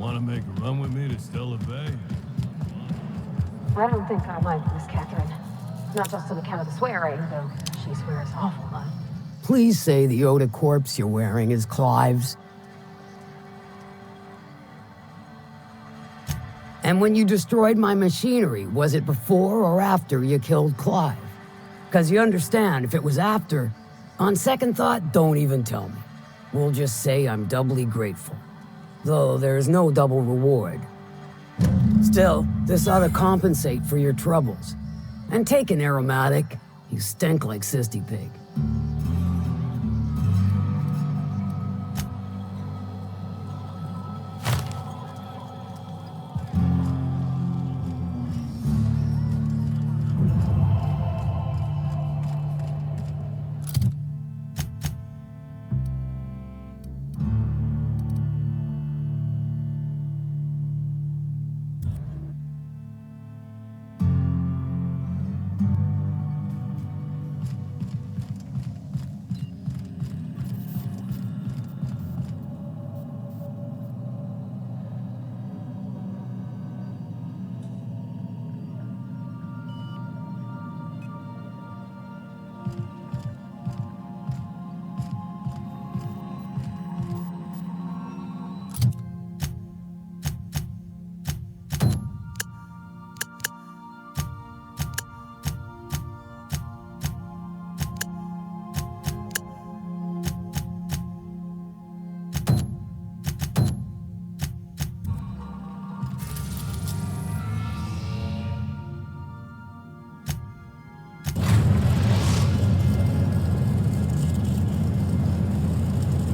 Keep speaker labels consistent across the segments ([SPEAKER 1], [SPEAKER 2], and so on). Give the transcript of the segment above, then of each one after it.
[SPEAKER 1] Want to make a run with me to Stella Bay?
[SPEAKER 2] I don't think I like Miss Catherine. Not just on account of the swearing, though she swears awful lot.
[SPEAKER 3] Please say the Yoda corpse you're wearing is Clive's. And when you destroyed my machinery, was it before or after you killed Clive? Because you understand, if it was after, on second thought, don't even tell me. We'll just say I'm doubly grateful. Though there's no double reward. Still, this ought to compensate for your troubles. And take an aromatic. You stink like Sisty Pig.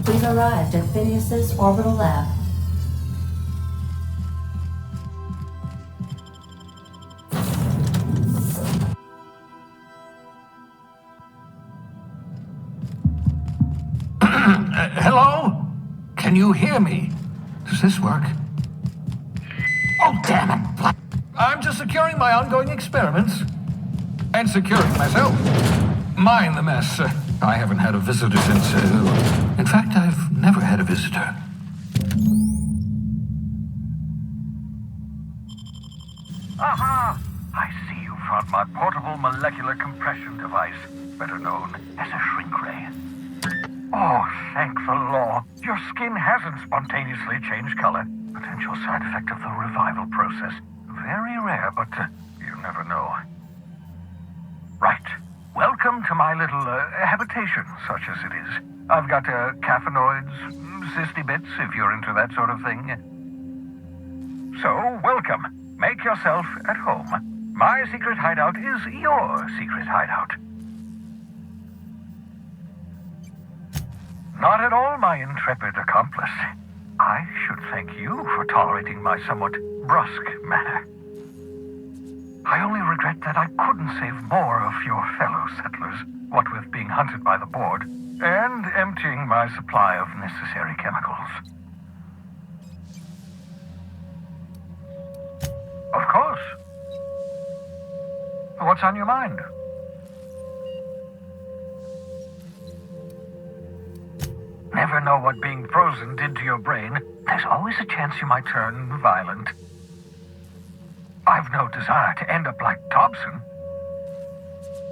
[SPEAKER 4] We've arrived at Phineas's orbital lab.
[SPEAKER 5] Hello? Can you hear me? Does this work? Oh, damn it! I'm just securing my ongoing experiments. And securing myself. Mind the mess. I haven't had a visitor since... in fact, I've never had a visitor. Aha! I see you found my portable molecular compression device, better known as a shrink ray. Oh, thank the law. Your skin hasn't spontaneously changed color. Potential side effect of the revival process. Very rare, but you never know. Right. Welcome to my little habitation, such as it is. I've got caffeinoids, cysty bits, if you're into that sort of thing. So, welcome. Make yourself at home. My secret hideout is your secret hideout. Not at all, my intrepid accomplice. I should thank you for tolerating my somewhat brusque manner. I only regret that I couldn't save more of your fellow settlers, what with being hunted by the board, and emptying my supply of necessary chemicals. Of course. What's on your mind? Never know what being frozen did to your brain. There's always a chance you might turn violent. I've no desire to end up like Dobson.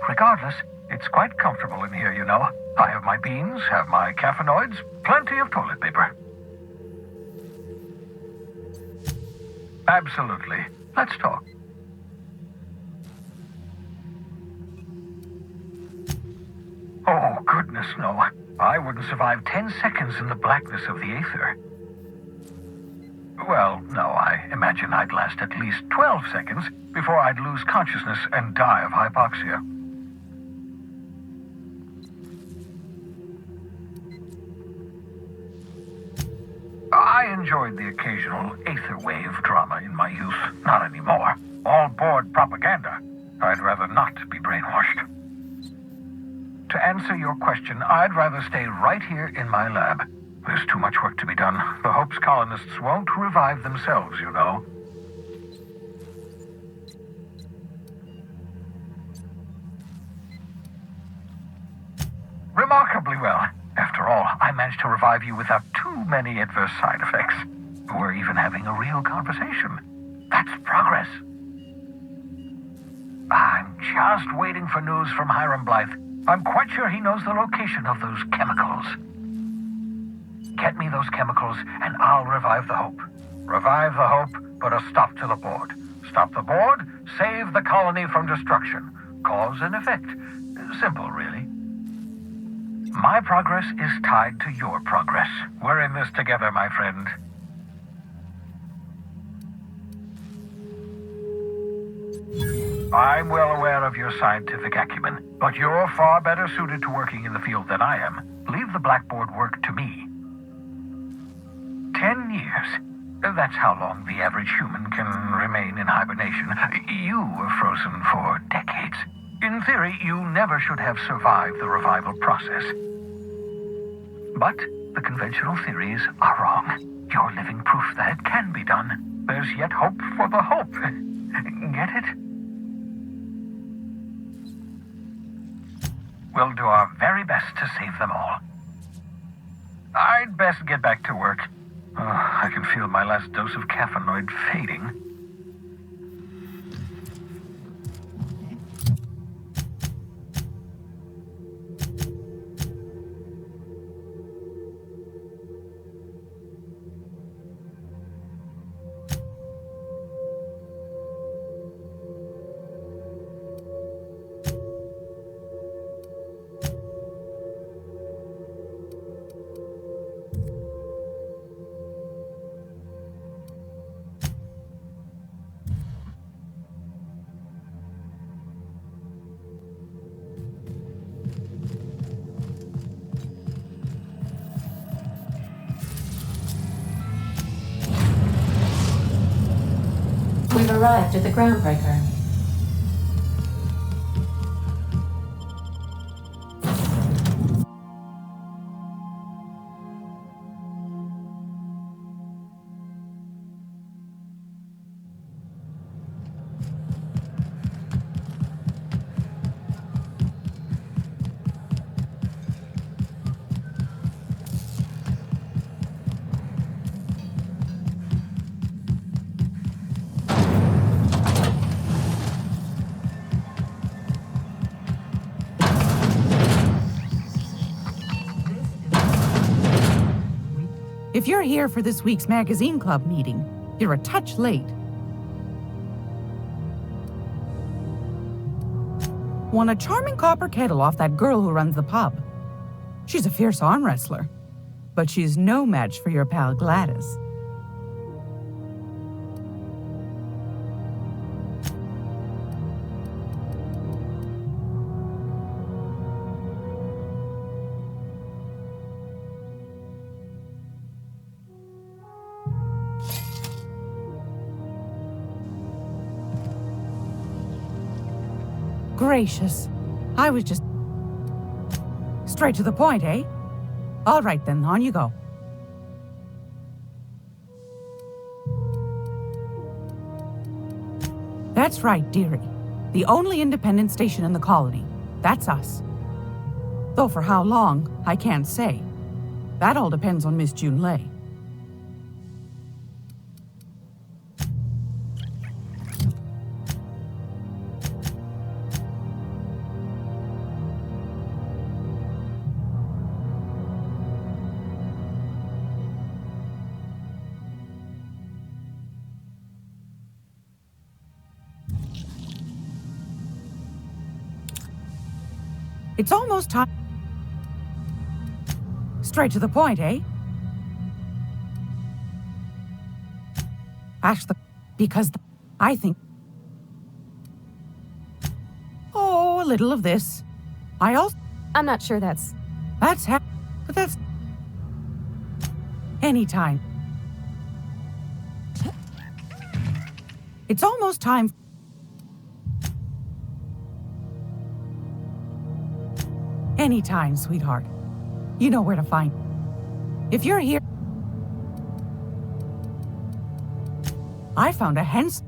[SPEAKER 5] Regardless, it's quite comfortable in here, you know. I have my beans, have my caffeinoids, plenty of toilet paper. Absolutely. Let's talk. Oh, goodness, no. I wouldn't survive 10 seconds in the blackness of the aether. Well, no, I imagine I'd last at least 12 seconds before I'd lose consciousness and die of hypoxia. I enjoyed the occasional aether wave drama in my youth. Not anymore. All board propaganda. I'd rather not be brainwashed. To answer your question, I'd rather stay right here in my lab. There's too much work to be done. The Hope's colonists won't revive themselves, you know. Remarkably well. After all, I managed to revive you without too many adverse side effects. We're even having a real conversation. That's progress. I'm just waiting for news from Hiram Blythe. I'm quite sure he knows the location of those chemicals. Get me those chemicals, and I'll revive the Hope. Revive the Hope, put a stop to the board. Stop the board, save the colony from destruction. Cause and effect. Simple, really. My progress is tied to your progress. We're in this together, my friend. I'm well aware of your scientific acumen, but you're far better suited to working in the field than I am. Leave the blackboard work to me. 10 years. That's how long the average human can remain in hibernation. You were frozen for decades. In theory, you never should have survived the revival process. But the conventional theories are wrong. You're living proof that it can be done. There's yet hope for the Hope. Get it? We'll do our very best to save them all. I'd best get back to work. I can feel my last dose of caffeinoid fading.
[SPEAKER 4] We've arrived at the Groundbreaker.
[SPEAKER 6] If you're here for this week's Magazine Club meeting, you're a touch late. Won a charming copper kettle off that girl who runs the pub. She's a fierce arm wrestler, but she's no match for your pal Gladys. Gracious. I was just... Straight to the point, eh? All right then, on you go. That's right, dearie. The only independent station in the colony. That's us. Though for how long, I can't say. That all depends on Miss June Lay. It's almost time. Straight to the point, eh? Because I think... Oh, a little of this.
[SPEAKER 2] I'm not sure that's...
[SPEAKER 6] But that's... Anytime. It's almost time... Anytime, sweetheart. You know where to find. If you're here... I found a hens...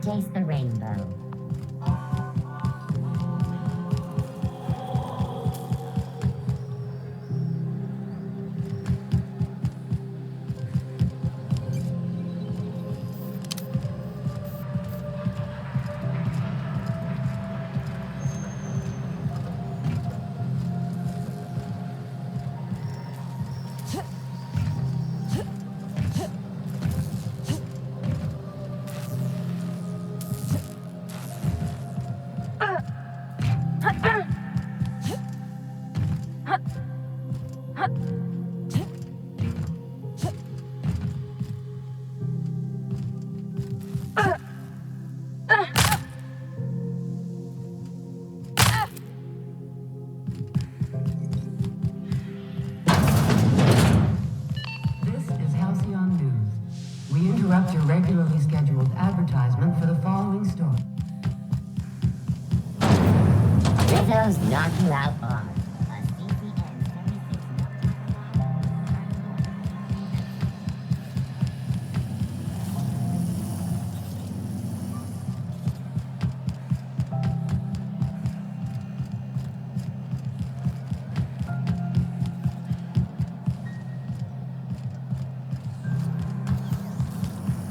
[SPEAKER 7] taste the rainbow.
[SPEAKER 3] Interrupt your regularly scheduled advertisement for the following story.
[SPEAKER 7] Rizzo's Knock You Out Bar. A CCN 76.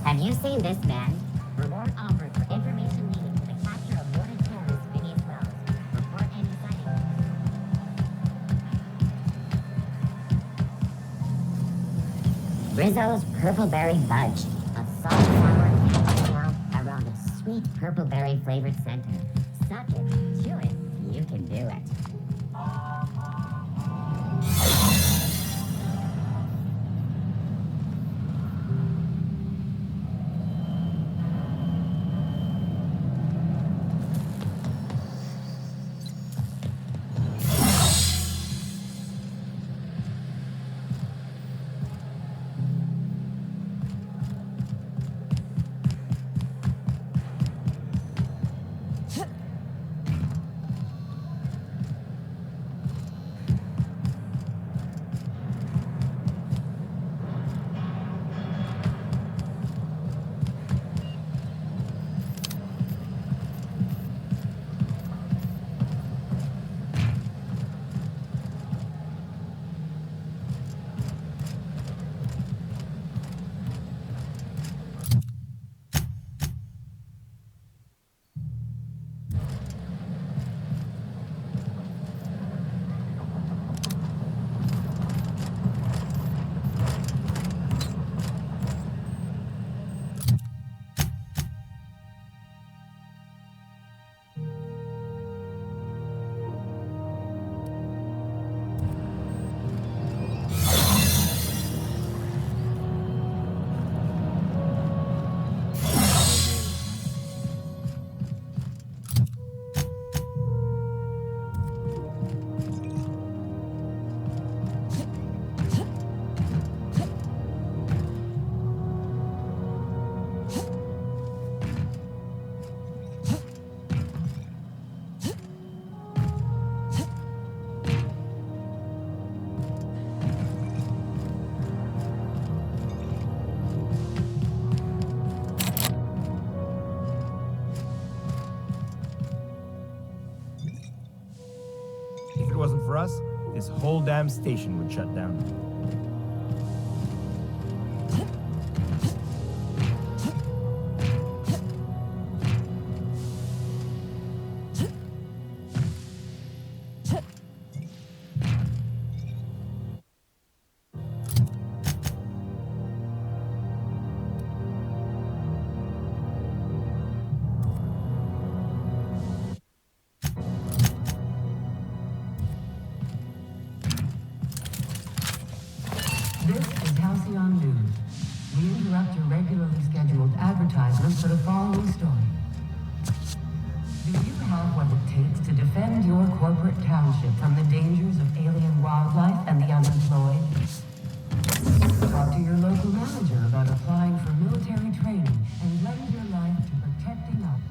[SPEAKER 7] Have you seen this man? Reward offered for information needed to the capture of wanted terrorist Phineas Wells. Report any sightings. Rizzo's Purpleberry Budge. A soft sour candy swirl around a sweet purpleberry flavored center. Suck it, chew it, you can do it.
[SPEAKER 8] If it wasn't for us, this whole damn station would shut down.
[SPEAKER 3] This is Halcyon News. We interrupt your regularly scheduled advertisement for the following story. Do you have what it takes to defend your corporate township from the dangers of alien wildlife and the unemployed? Talk to your local manager about applying for military training and lend your life to protecting others.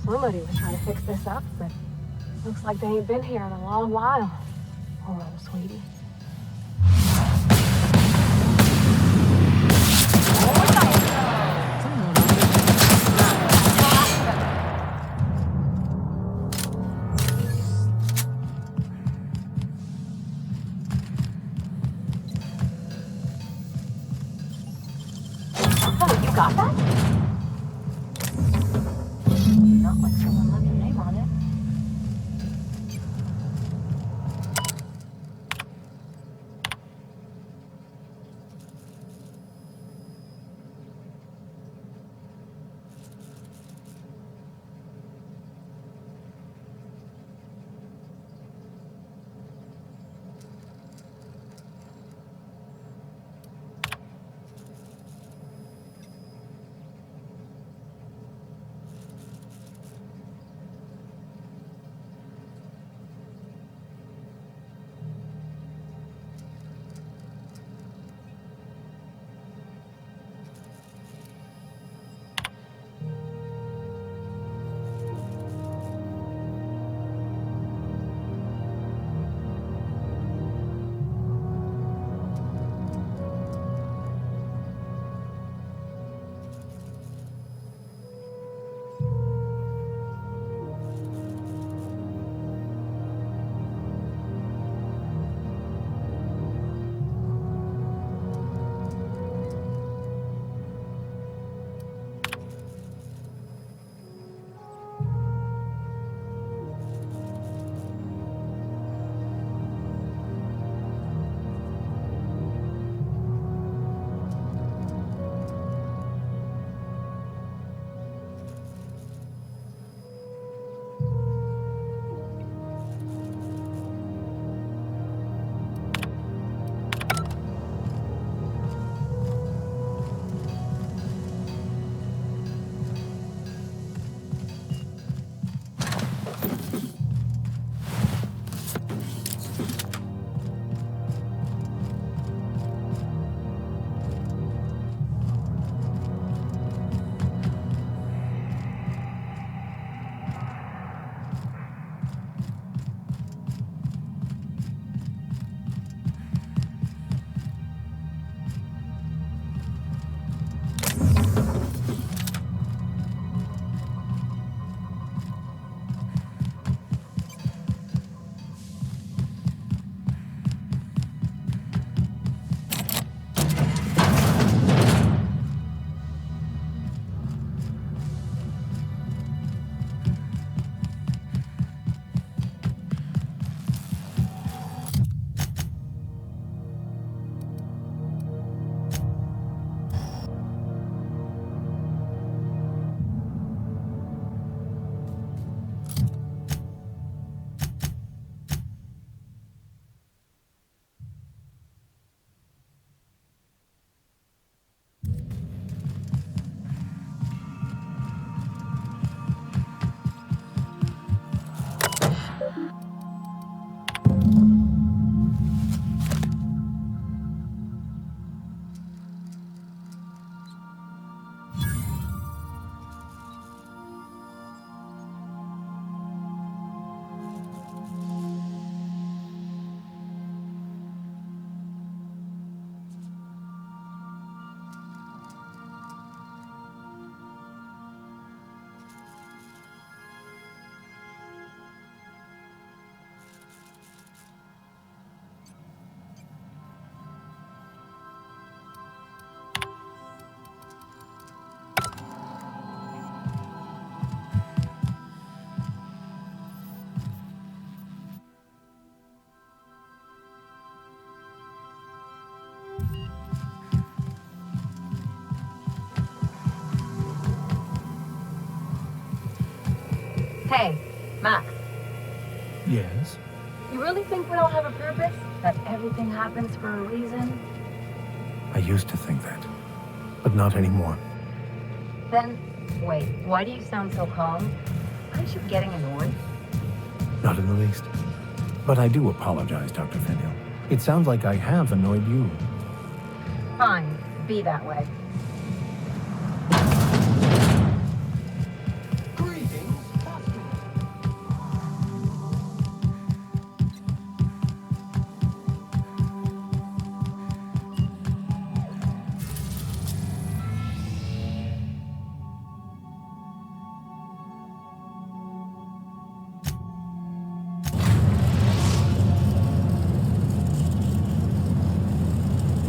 [SPEAKER 2] Somebody was trying to fix this up, but looks like they ain't been here in a long while. Poor old sweetie. Hey, Max,
[SPEAKER 8] Yes?
[SPEAKER 2] you really think we all have a purpose? That everything happens for a reason?
[SPEAKER 9] I used to think that, but not anymore.
[SPEAKER 2] Then, wait, why do you sound so calm? Aren't you getting annoyed?
[SPEAKER 9] Not in the least. But I do apologize, Dr. Fenhill. It sounds like I have annoyed you.
[SPEAKER 2] Fine, be that way.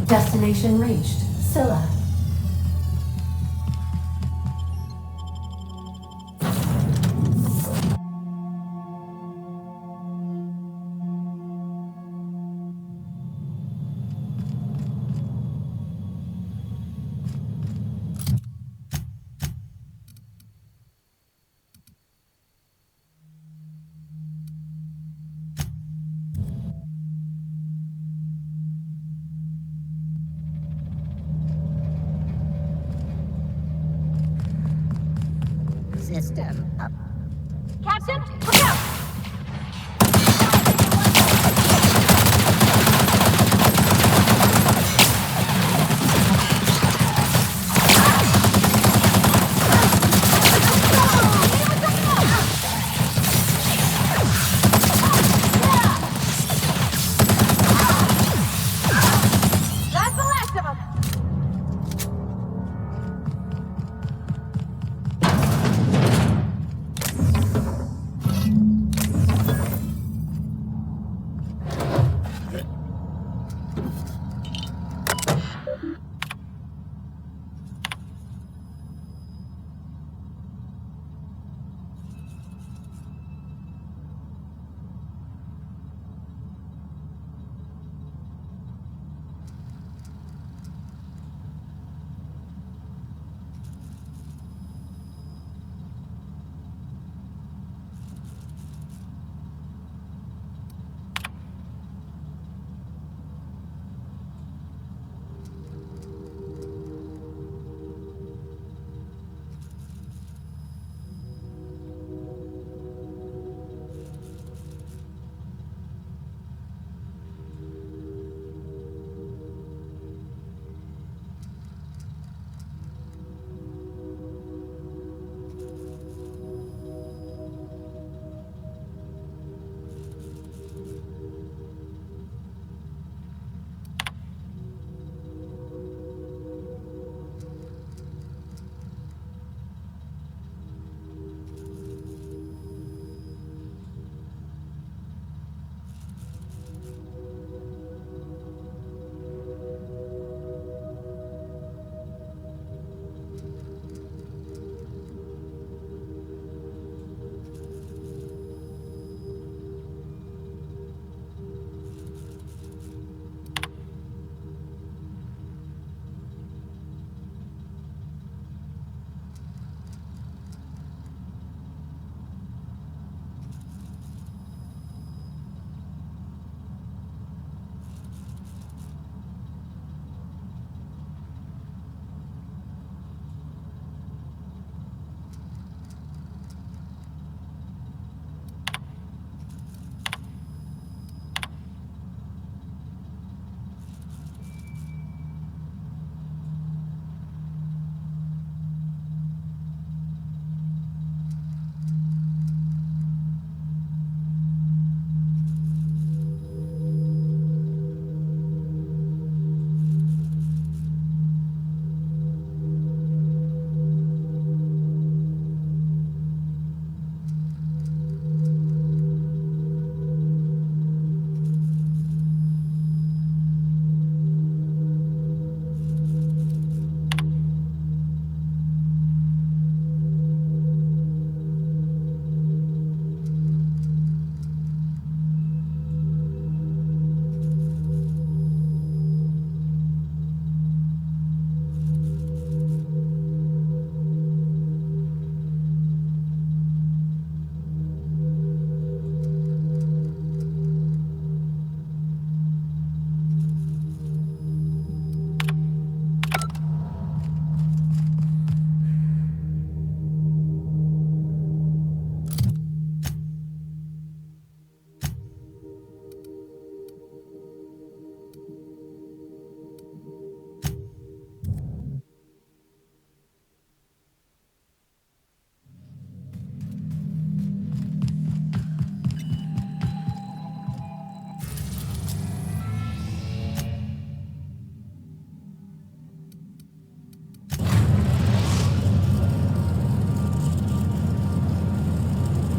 [SPEAKER 4] Destination reached. Scylla.
[SPEAKER 7] System up.
[SPEAKER 2] Captain, look out! That's the last of them!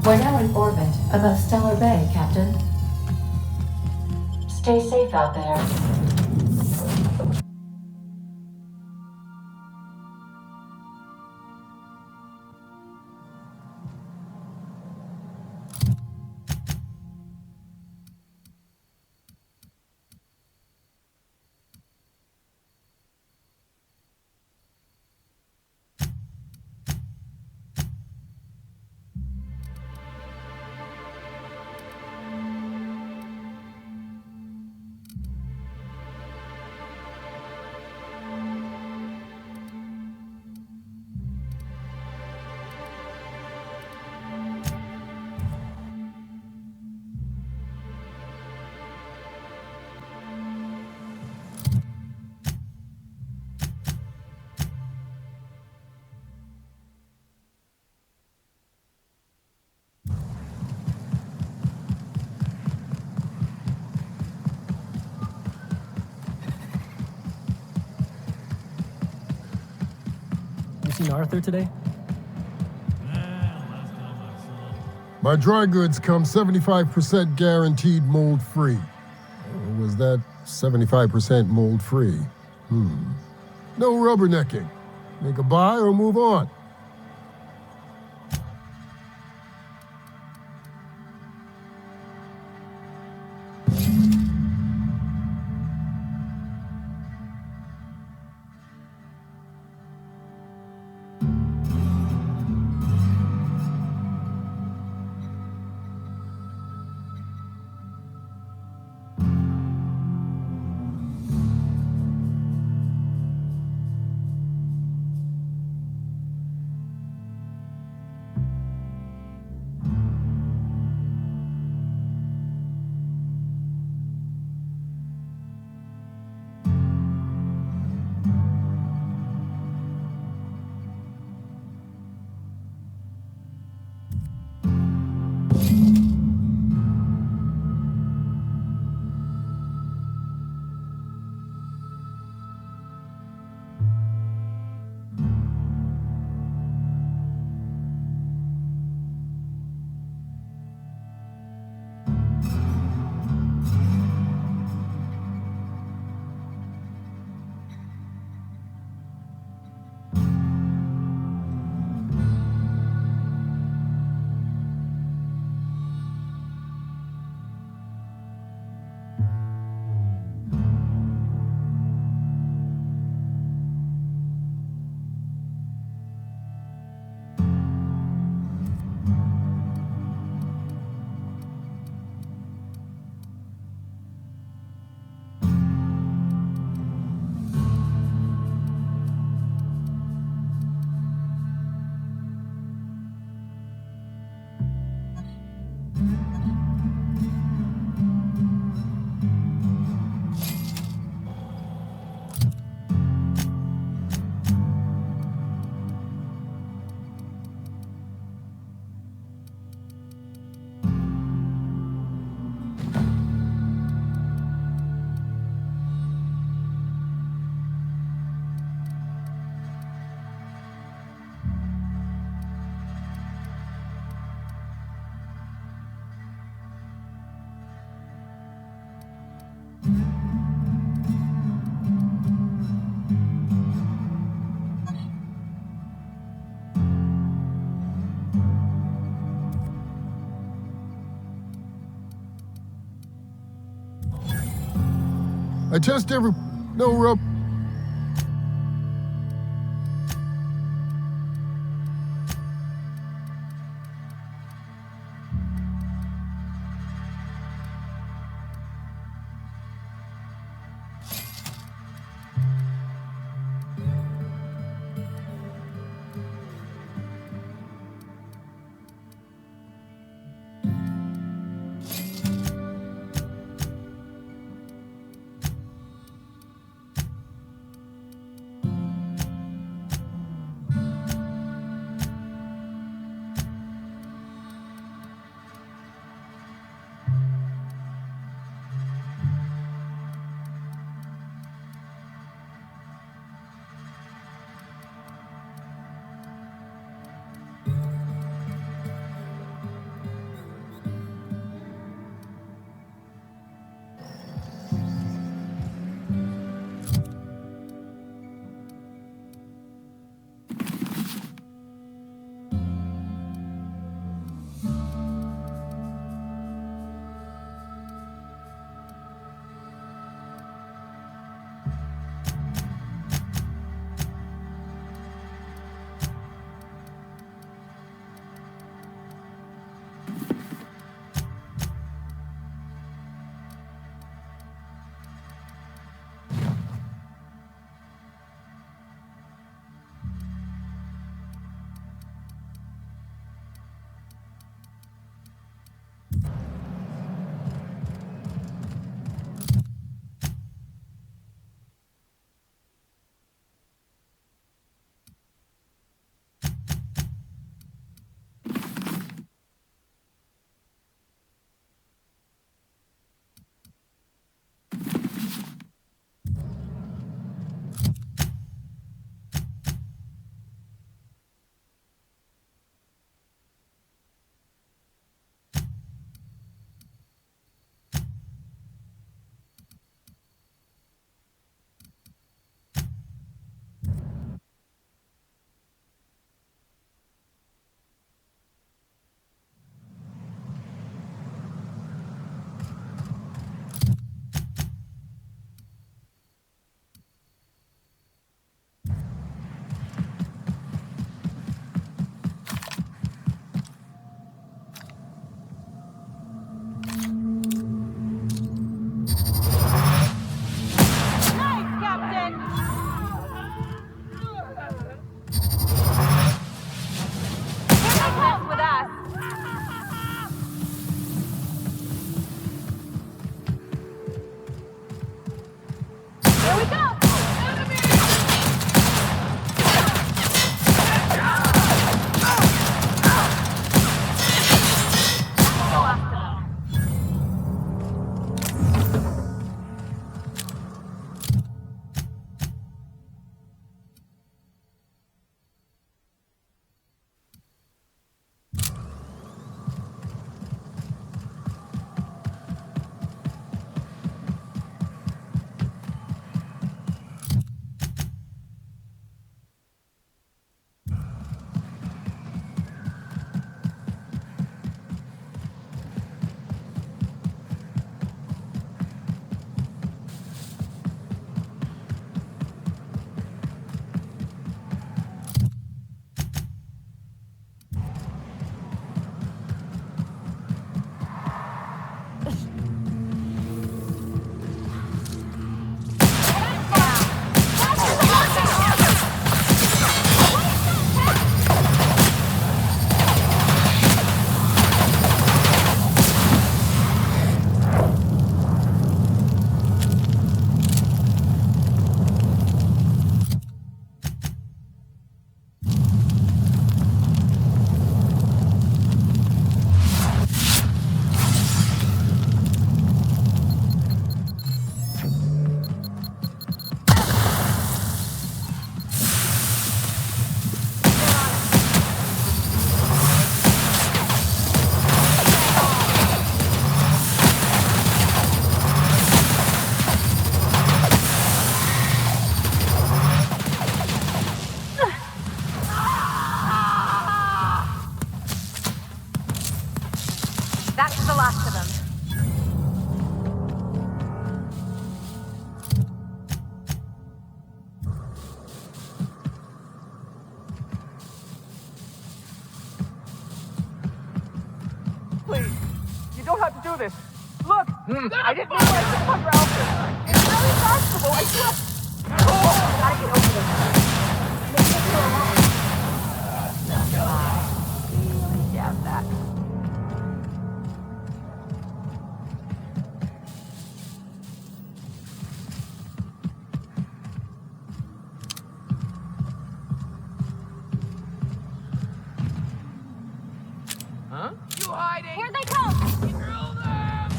[SPEAKER 4] We're now in orbit above Stellar Bay, Captain. Stay safe out there.
[SPEAKER 10] You seen Arthur today?
[SPEAKER 11] My dry goods come 75% guaranteed mold-free. Or was that 75% mold-free? No rubbernecking. Make a buy or move on. I test every... No rub...
[SPEAKER 2] That's the last of them.
[SPEAKER 10] Please, you don't have to do this. Look, I didn't mean what I said about your outfit. It's really fashionable, I swear. Oh,
[SPEAKER 2] Gotta get over this. Maybe if you're alone.
[SPEAKER 6] Really doubt that.
[SPEAKER 10] You hiding?
[SPEAKER 2] Here they come!
[SPEAKER 10] Drill them!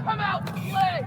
[SPEAKER 10] Come out, play!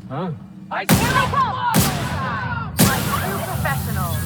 [SPEAKER 3] Huh?
[SPEAKER 10] I
[SPEAKER 2] Here they come! Like true professionals.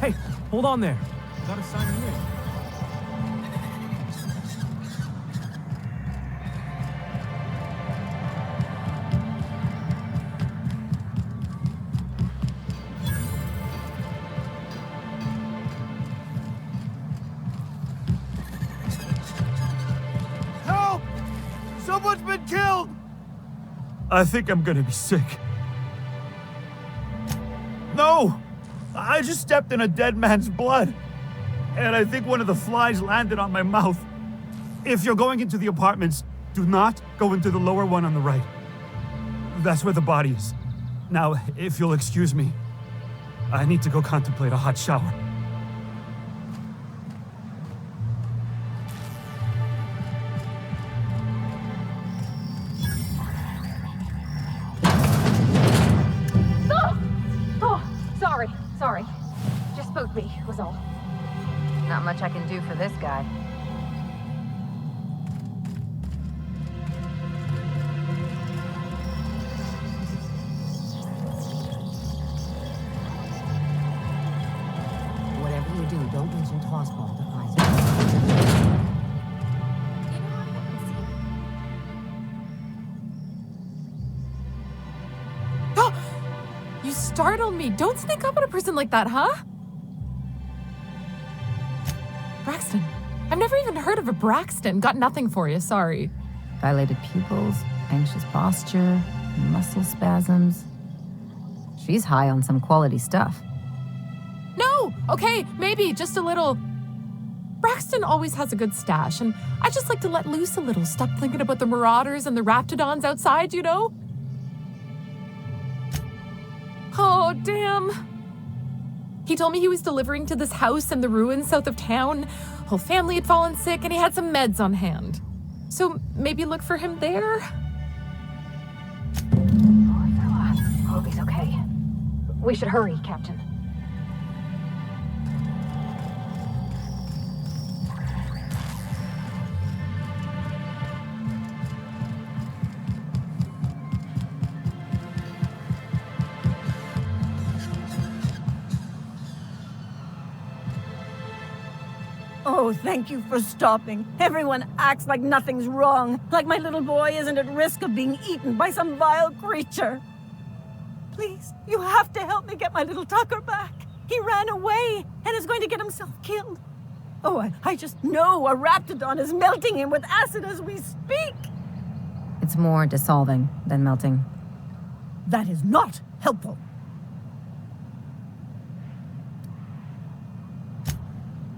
[SPEAKER 8] Hey, hold on there. I gotta sign you in.
[SPEAKER 12] Help! Someone's been killed! I think I'm gonna be sick. No! I just stepped in a dead man's blood. And I think one of the flies landed on my mouth. If you're going into the apartments, do not go into the lower one on the right. That's where the body is. Now, if you'll excuse me, I need to go contemplate a hot shower.
[SPEAKER 2] Sorry. Just spooked me, was all. Not much I can do for this guy.
[SPEAKER 3] Whatever you do, don't mention tossball to Isaac.
[SPEAKER 13] You startled me. Don't sneak up on a person like that, huh? Braxton. I've never even heard of a Braxton. Got nothing for you, sorry.
[SPEAKER 2] Dilated pupils, anxious posture, muscle spasms. She's high on some quality stuff.
[SPEAKER 13] No! Okay, maybe, just a little. Braxton always has a good stash, and I just like to let loose a little. Stop thinking about the marauders and the raptidons outside, you know? Oh, damn. He told me he was delivering to this house in the ruins south of town. Whole family had fallen sick and he had some meds on hand. So maybe look for him there?
[SPEAKER 2] Poor fella. Hope he's okay. We should hurry, Captain.
[SPEAKER 14] Oh, thank you for stopping. Everyone acts like nothing's wrong, like my little boy isn't at risk of being eaten by some vile creature. Please, you have to help me get my little Tucker back. He ran away and is going to get himself killed. Oh, I just know a raptidon is melting him with acid as we speak.
[SPEAKER 2] It's more dissolving than melting.
[SPEAKER 14] That is not helpful.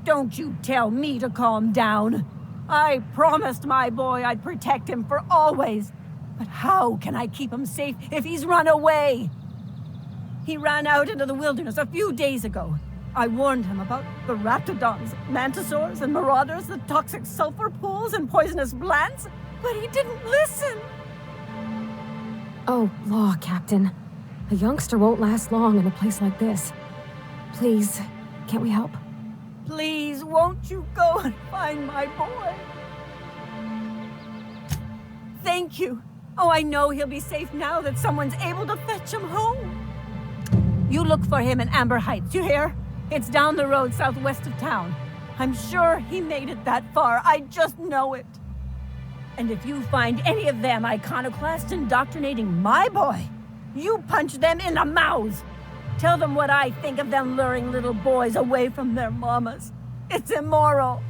[SPEAKER 14] Don't you tell me to calm down. I promised my boy I'd protect him for always. But how can I keep him safe if he's run away? He ran out into the wilderness a few days ago. I warned him about the raptidons, mantisaurs, and marauders, the toxic sulfur pools and poisonous plants, but he didn't listen.
[SPEAKER 2] Oh, law, Captain. A youngster won't last long in a place like this. Please, can't we help?
[SPEAKER 14] Please, won't you go and find my boy? Thank you. Oh, I know he'll be safe now that someone's able to fetch him home. You look for him in Amber Heights, you hear? It's down the road southwest of town. I'm sure he made it that far. I just know it. And if you find any of them iconoclasts indoctrinating my boy, you punch them in the mouths. Tell them what I think of them luring little boys away from their mamas. It's immoral.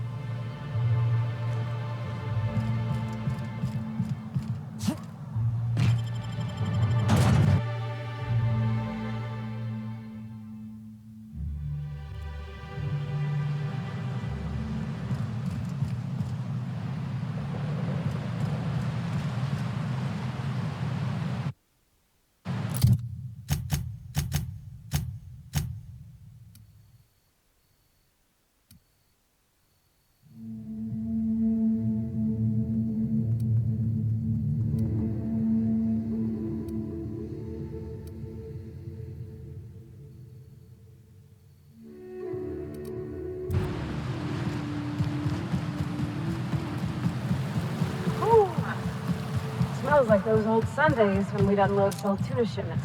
[SPEAKER 2] Smells like those old Sundays when we'd unload Saltuna shipments.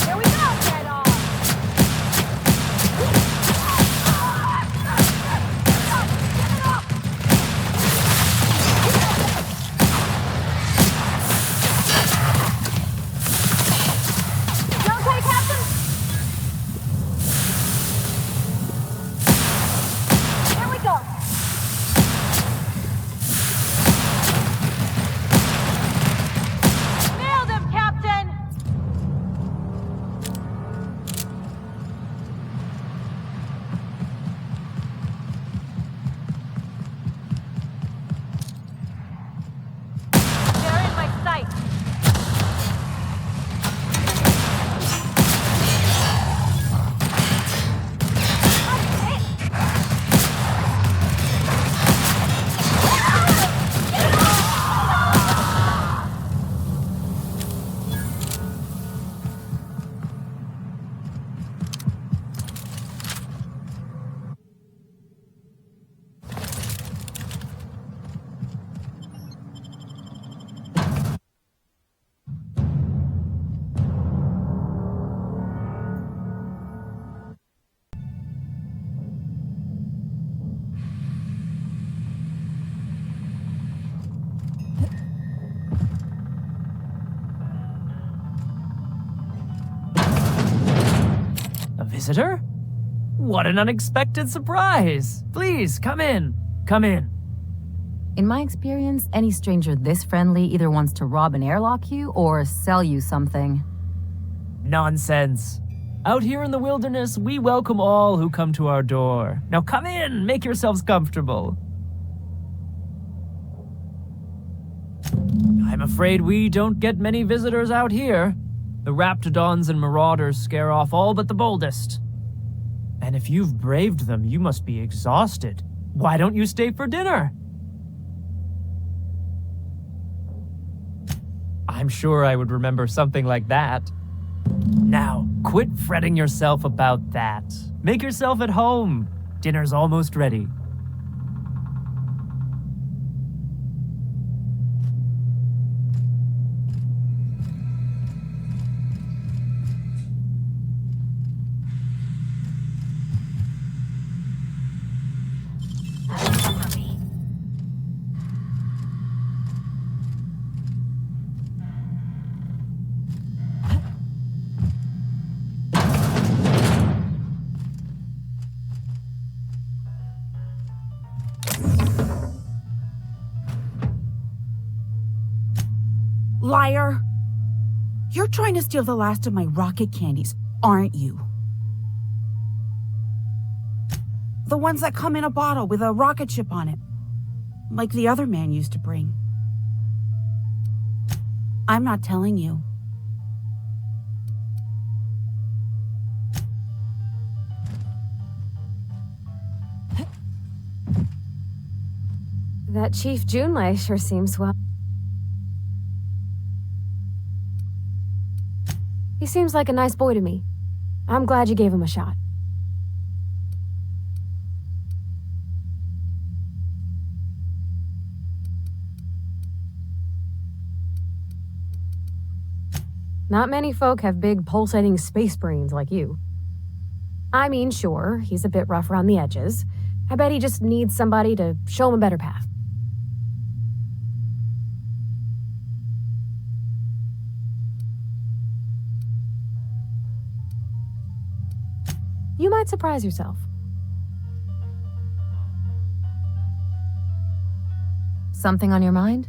[SPEAKER 2] Here we go, head on!
[SPEAKER 15] visitor? What an unexpected surprise! Please, come in. Come in.
[SPEAKER 16] In my experience, any stranger this friendly either wants to rob and airlock you or sell you something.
[SPEAKER 15] Nonsense. Out here in the wilderness, we welcome all who come to our door. Now come in, make yourselves comfortable. I'm afraid we don't get many visitors out here. The Raptidons and Marauders scare off all but the boldest. And if you've braved them, you must be exhausted. Why don't you stay for dinner? I'm sure I would remember something like that. Now, quit fretting yourself about that. Make yourself at home. Dinner's almost ready.
[SPEAKER 6] Liar! You're trying to steal the last of my rocket candies, aren't you? The ones that come in a bottle with a rocket ship on it. Like the other man used to bring. I'm not telling you.
[SPEAKER 2] That Chief Junlei sure seems well. He seems like a nice boy to me. I'm glad you gave him a shot. Not many folk have big, pulsating space brains like you. I mean, sure, he's a bit rough around the edges. I bet he just needs somebody to show him a better path. You might surprise yourself.
[SPEAKER 16] Something on your mind?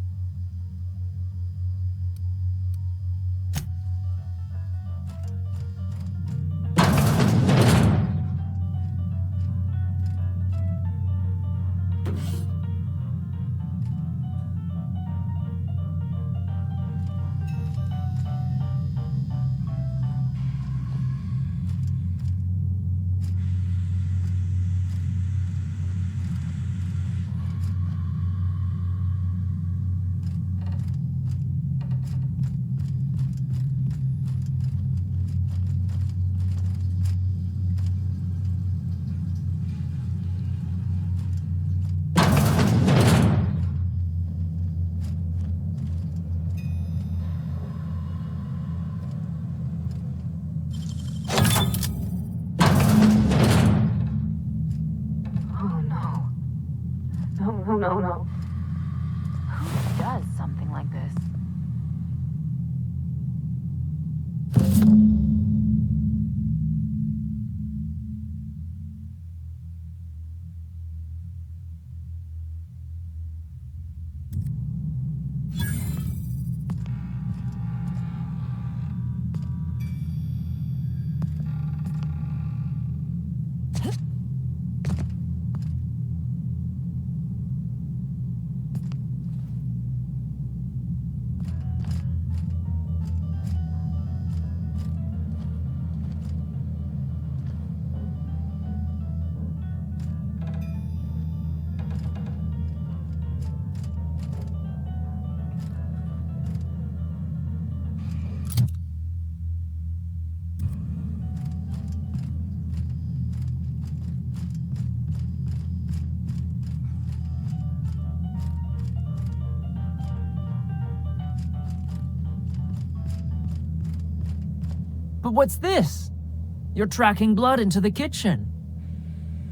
[SPEAKER 2] No.
[SPEAKER 16] Who does something like this?
[SPEAKER 15] But what's this? You're tracking blood into the kitchen.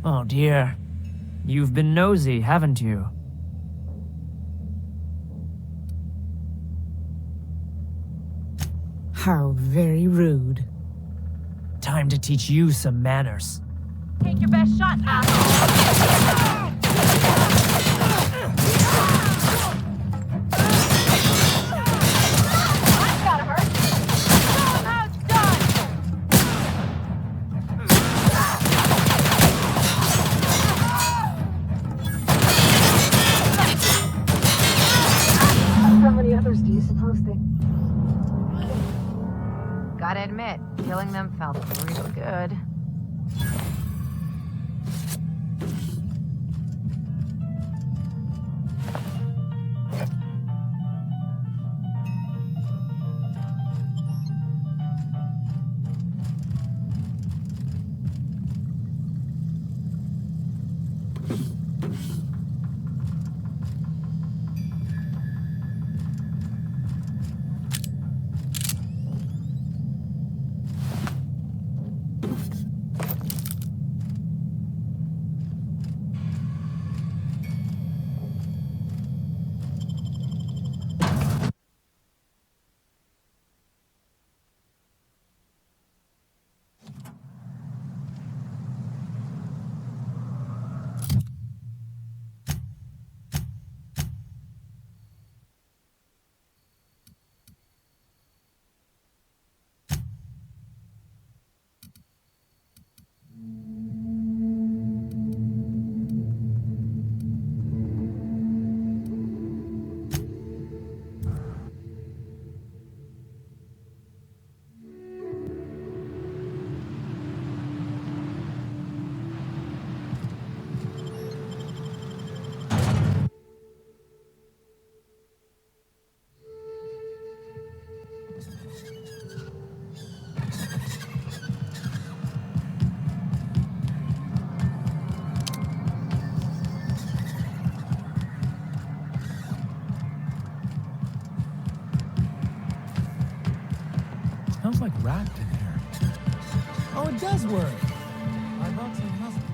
[SPEAKER 15] Oh dear. You've been nosy, haven't you?
[SPEAKER 17] How very rude.
[SPEAKER 15] Time to teach you some manners.
[SPEAKER 14] Take your best shot,
[SPEAKER 2] How many others do you suppose they...
[SPEAKER 16] Gotta admit, killing them felt real good.
[SPEAKER 17] Smells like rat in here. Oh, it does work. I brought some husbands.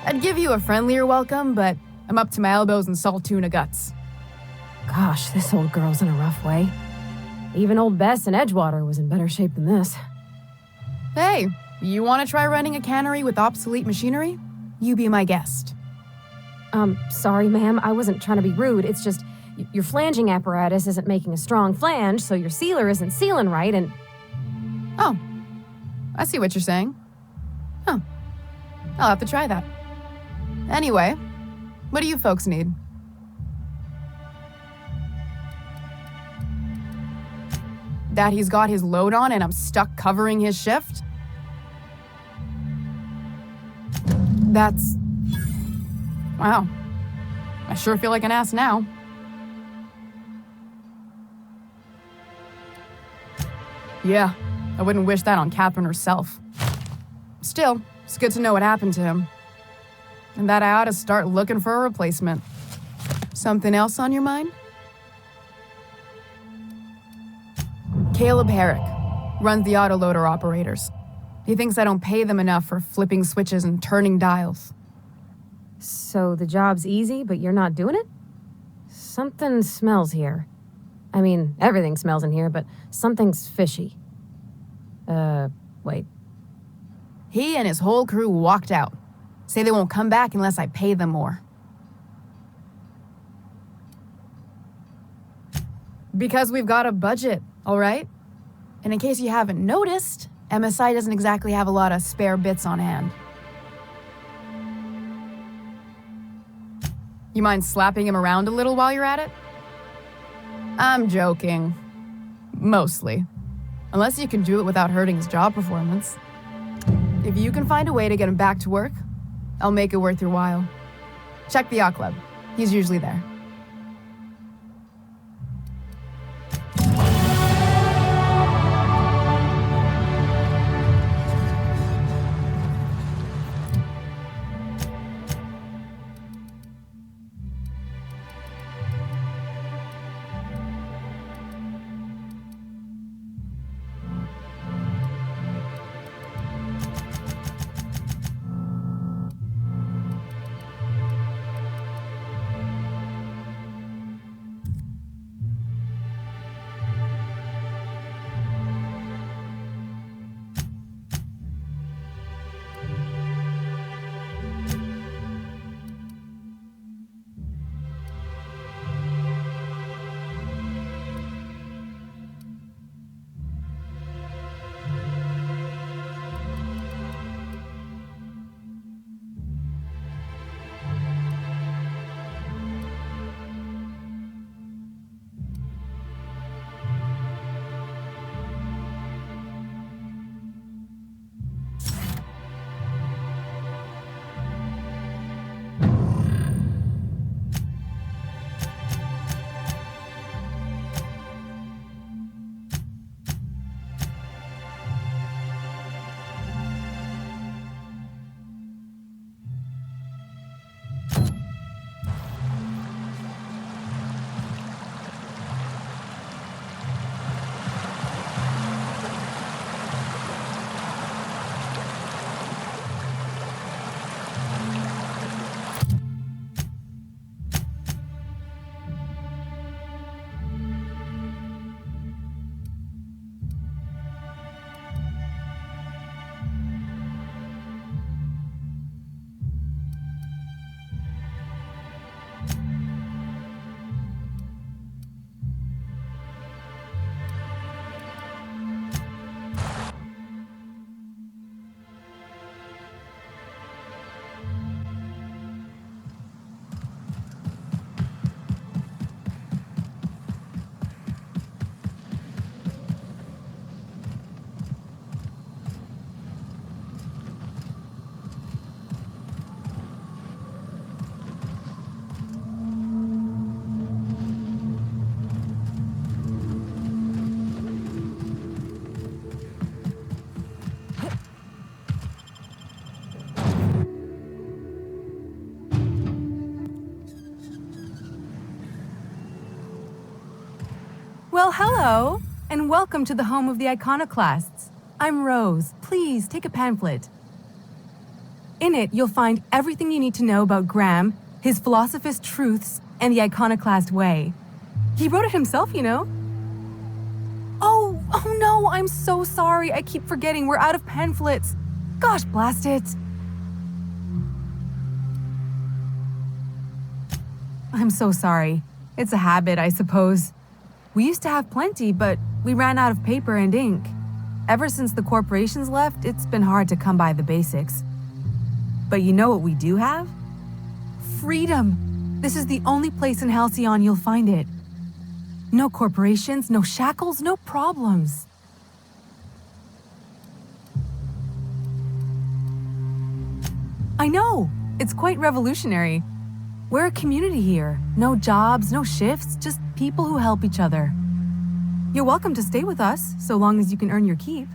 [SPEAKER 13] I'd give you a friendlier welcome, but I'm up to my elbows in salt tuna guts.
[SPEAKER 2] Gosh, this old girl's in a rough way. Even old Bess in Edgewater was in better shape than this.
[SPEAKER 13] Hey, you want to try running a cannery with obsolete machinery? You be my guest.
[SPEAKER 2] Sorry, ma'am. I wasn't trying to be rude. It's just your flanging apparatus isn't making a strong flange, so your sealer isn't sealing right, and...
[SPEAKER 13] Oh, I see what you're saying. Huh. I'll have to try that. Anyway, what do you folks need? That he's got his load on and I'm stuck covering his shift? That's... Wow. I sure feel like an ass now. Yeah, I wouldn't wish that on Catherine herself. Still, it's good to know what happened to him. And that I ought to start looking for a replacement. Something else on your mind?
[SPEAKER 18] Caleb Herrick. Runs the autoloader operators. He thinks I don't pay them enough for flipping switches and turning dials.
[SPEAKER 2] So the job's easy, but you're not doing it? Something smells here. I mean, everything smells in here, but something's fishy. Wait.
[SPEAKER 18] He and his whole crew walked out. Say they won't come back unless I pay them more. Because we've got a budget, all right? And in case you haven't noticed, MSI doesn't exactly have a lot of spare bits on hand. You mind slapping him around a little while you're at it? I'm joking. Mostly. Unless you can do it without hurting his job performance. If you can find a way to get him back to work, I'll make it worth your while. Check the yacht club. He's usually there.
[SPEAKER 19] Well, hello, and welcome to the home of the Iconoclasts. I'm Rose. Please take a pamphlet. In it, you'll find everything you need to know about Graham, his Philosophist truths, and the Iconoclast way. He wrote it himself, you know. Oh no, I'm so sorry. I keep forgetting we're out of pamphlets. Gosh, blast it. I'm so sorry. It's a habit, I suppose. We used to have plenty, but we ran out of paper and ink. Ever since the corporations left, it's been hard to come by the basics. But you know what we do have? Freedom! This is the only place in Halcyon you'll find it. No corporations, no shackles, no problems. I know! It's quite revolutionary. We're a community here. No jobs, no shifts, just people who help each other. You're welcome to stay with us, so long as you can earn your keep.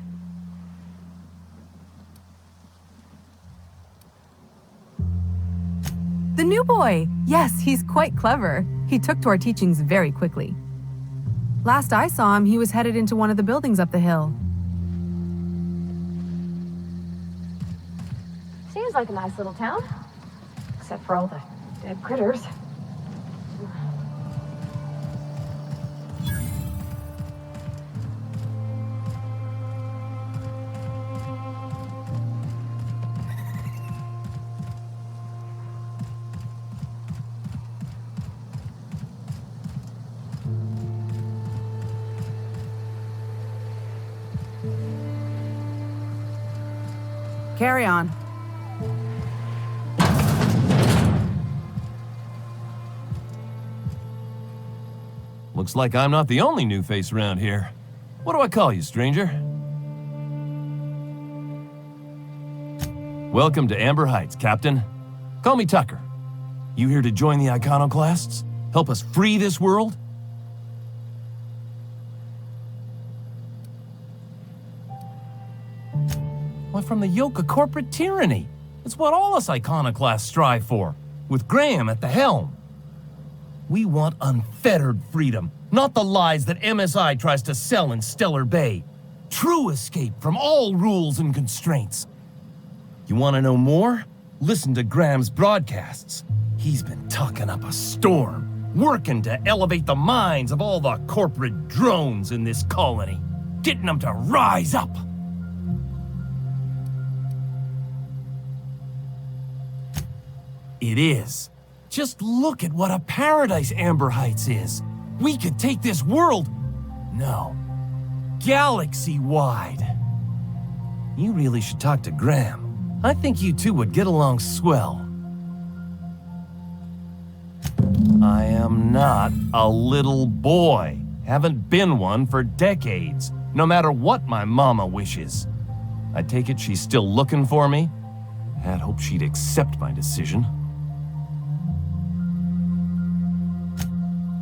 [SPEAKER 19] The new boy! Yes, he's quite clever. He took to our teachings very quickly. Last I saw him, he was headed into one of the buildings up the hill.
[SPEAKER 2] Seems like a nice little town. Except for all the dead critters.
[SPEAKER 6] Carry on.
[SPEAKER 20] Looks like I'm not the only new face around here. What do I call you, stranger? Welcome to Amber Heights, Captain. Call me Tucker. You here to join the Iconoclasts? Help us free this world? Why, from the yoke of corporate tyranny. It's what all us Iconoclasts strive for, with Graham at the helm. We want unfettered freedom, not the lies that MSI tries to sell in Stellar Bay. True escape from all rules and constraints. You want to know more? Listen to Graham's broadcasts. He's been talking up a storm, working to elevate the minds of all the corporate drones in this colony, getting them to rise up. It is. Just look at what a paradise Amber Heights is. We could take this world, no, galaxy-wide. You really should talk to Graham. I think you two would get along swell. I am not a little boy. Haven't been one for decades, no matter what my mama wishes. I take it she's still looking for me? Had hoped she'd accept my decision.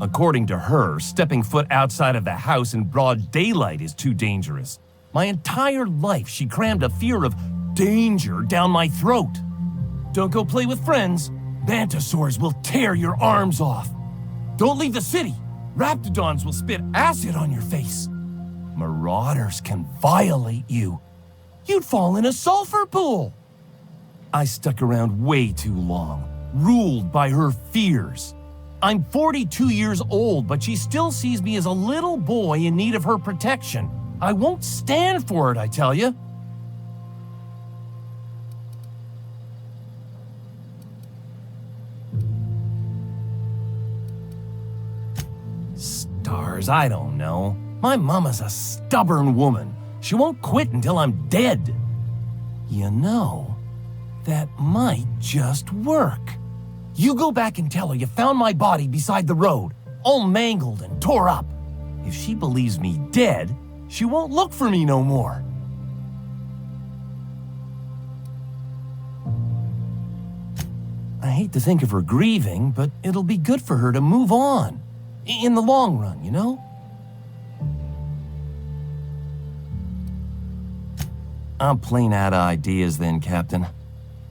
[SPEAKER 20] According to her, stepping foot outside of the house in broad daylight is too dangerous. My entire life, she crammed a fear of danger down my throat. Don't go play with friends. Mantisaurs will tear your arms off. Don't leave the city. Raptidons will spit acid on your face. Marauders can violate you. You'd fall in a sulfur pool. I stuck around way too long, ruled by her fears. I'm 42 years old, but she still sees me as a little boy in need of her protection. I won't stand for it, I tell you. Stars, I don't know. My mama's a stubborn woman. She won't quit until I'm dead. You know, that might just work. You go back and tell her you found my body beside the road, all mangled and tore up. If she believes me dead, she won't look for me no more. I hate to think of her grieving, but it'll be good for her to move on. In the long run, you know? I'm plain out of ideas then, Captain.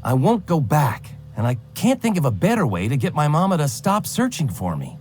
[SPEAKER 20] I won't go back. And I can't think of a better way to get my mama to stop searching for me.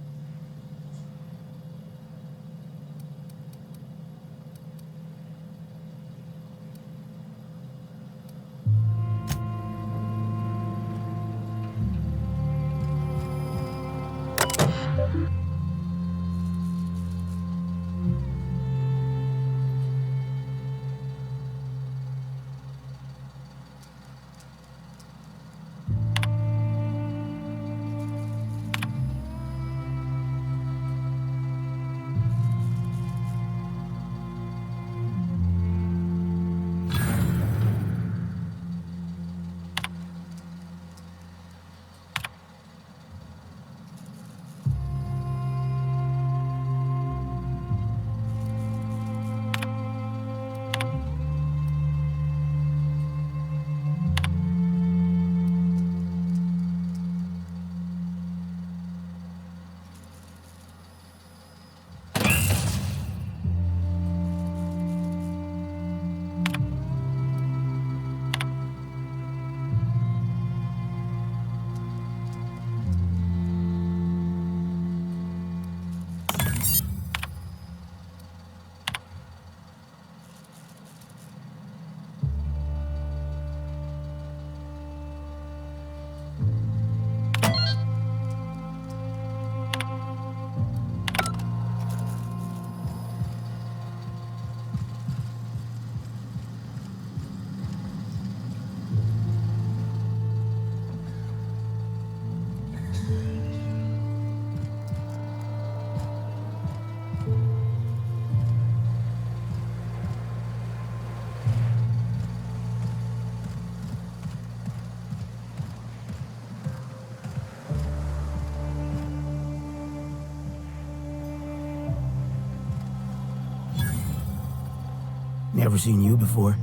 [SPEAKER 21] Never seen you before.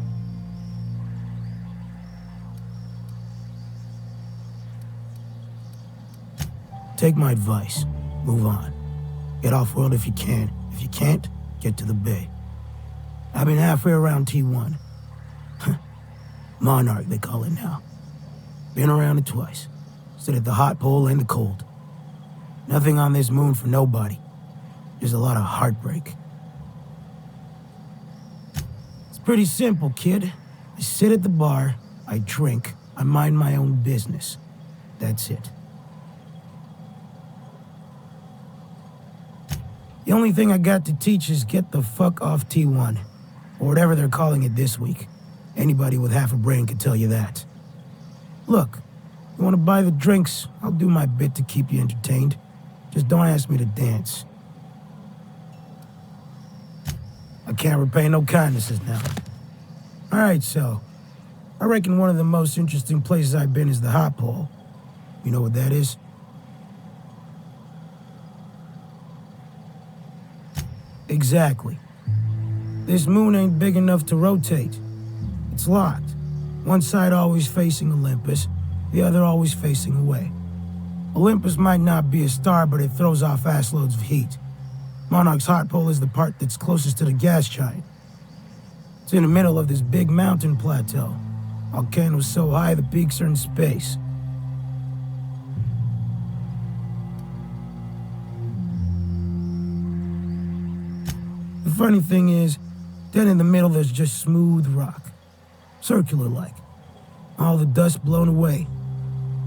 [SPEAKER 21] Take my advice. Move on. Get off-world if you can. If you can't, get to the bay. I've been halfway around T1. Monarch, they call it now. Been around it twice. Stood at the hot pole and the cold. Nothing on this moon for nobody. Just a lot of heartbreak. It's pretty simple, kid. I sit at the bar, I drink, I mind my own business. That's it. The only thing I got to teach is get the fuck off T1. Or whatever they're calling it this week. Anybody with half a brain could tell you that. Look, you want to buy the drinks, I'll do my bit to keep you entertained. Just don't ask me to dance. I can't repay no kindnesses now. Alright, so, I reckon one of the most interesting places I've been is the hot pole. You know what that is? Exactly. This moon ain't big enough to rotate. It's locked. One side always facing Olympus, the other always facing away. Olympus might not be a star, but it throws off assloads of heat. Monarch's hot pole is the part that's closest to the gas giant. It's in the middle of this big mountain plateau. Volcanoes so high the peaks are in space. The funny thing is, then in the middle there's just smooth rock. Circular-like. All the dust blown away.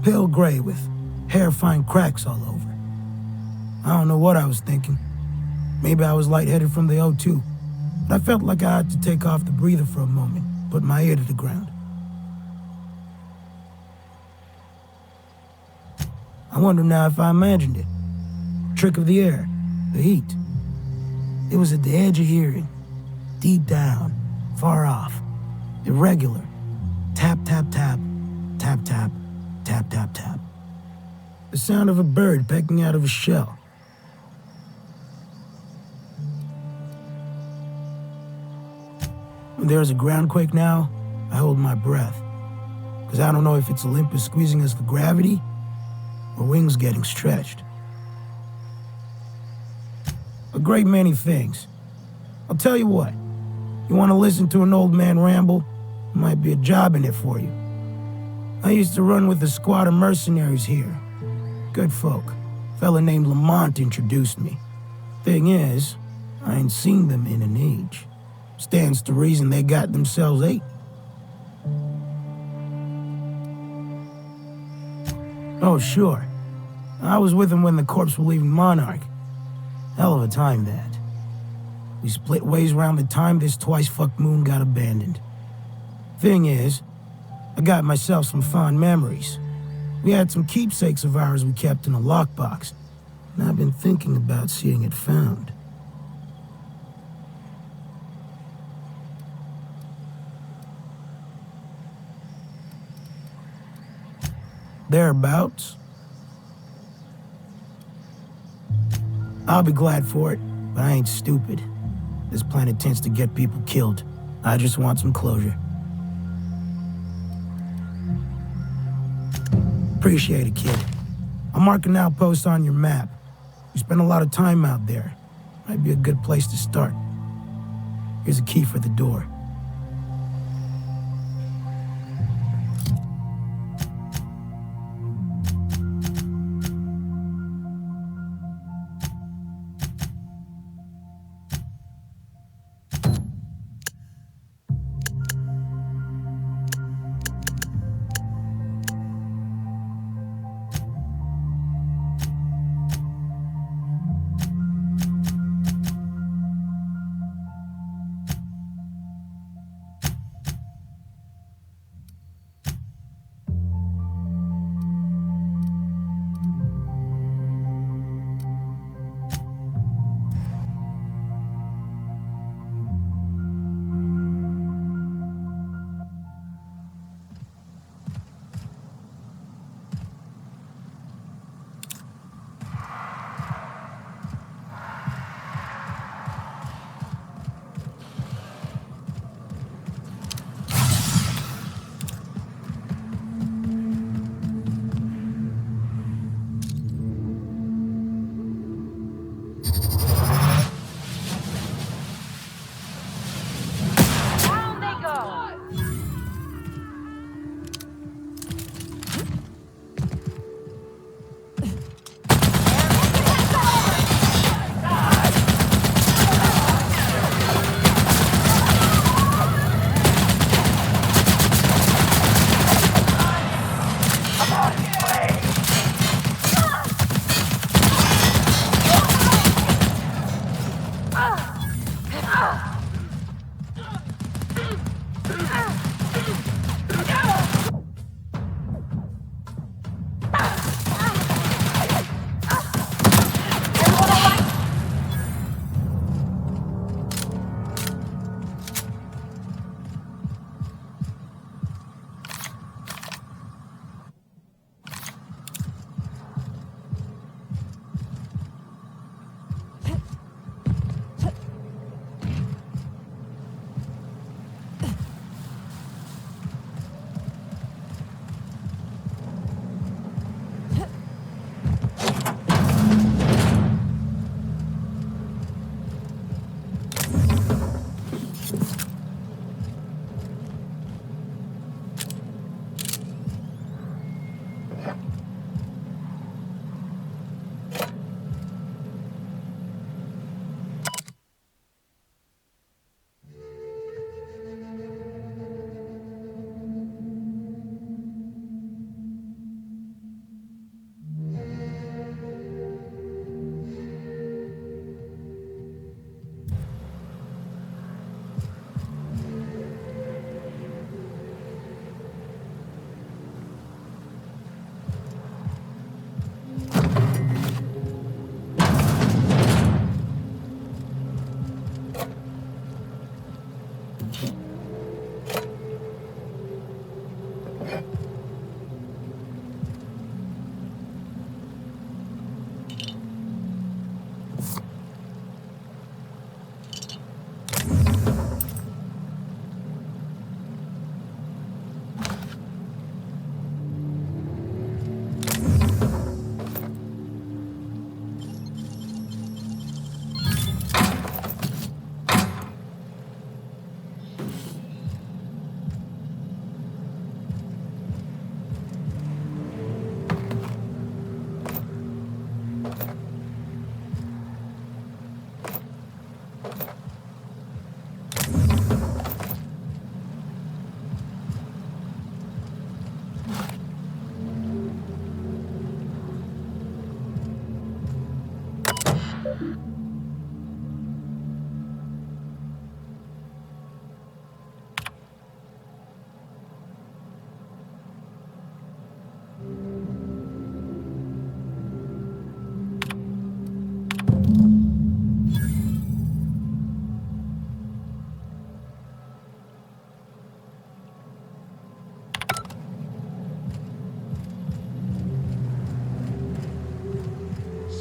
[SPEAKER 21] Pale gray with hair-fine cracks all over. I don't know what I was thinking. Maybe I was lightheaded from the O2. But I felt like I had to take off the breather for a moment, put my ear to the ground. I wonder now if I imagined it. Trick of the air, the heat. It was at the edge of hearing, deep down, far off, irregular. Tap, tap, tap, tap, tap, tap, tap, tap. The sound of a bird pecking out of a shell. When there's a groundquake now, I hold my breath. Because I don't know if it's Olympus squeezing us for gravity, or wings getting stretched. A great many things. I'll tell you what, you want to listen to an old man ramble? There might be a job in it for you. I used to run with a squad of mercenaries here. Good folk. A fella named Lamont introduced me. Thing is, I ain't seen them in an age. Stands to reason they got themselves ate. Oh, sure. I was with them when the corps were leaving Monarch. Hell of a time, that. We split ways around the time this twice-fucked moon got abandoned. Thing is, I got myself some fond memories. We had some keepsakes of ours we kept in a lockbox, and I've been thinking about seeing it found. Thereabouts. I'll be glad for it, but I ain't stupid. This planet tends to get people killed. I just want some closure. Appreciate it, kid. I'll mark an outpost on your map. We spend a lot of time out there. Might be a good place to start. Here's a key for the door.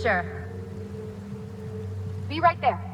[SPEAKER 2] Sure. Be right there.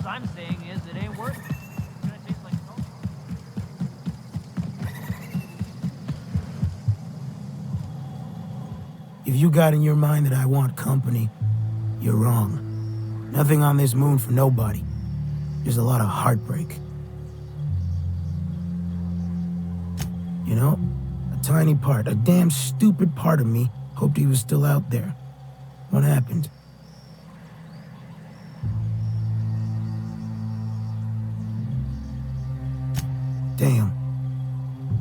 [SPEAKER 15] I'm saying is it ain't worth it. It's gonna taste like salt.
[SPEAKER 21] If you got in your mind that I want company, you're wrong. Nothing on this moon for nobody. There's a lot of heartbreak. You know, a tiny part, a damn stupid part of me hoped he was still out there. What happened? Damn.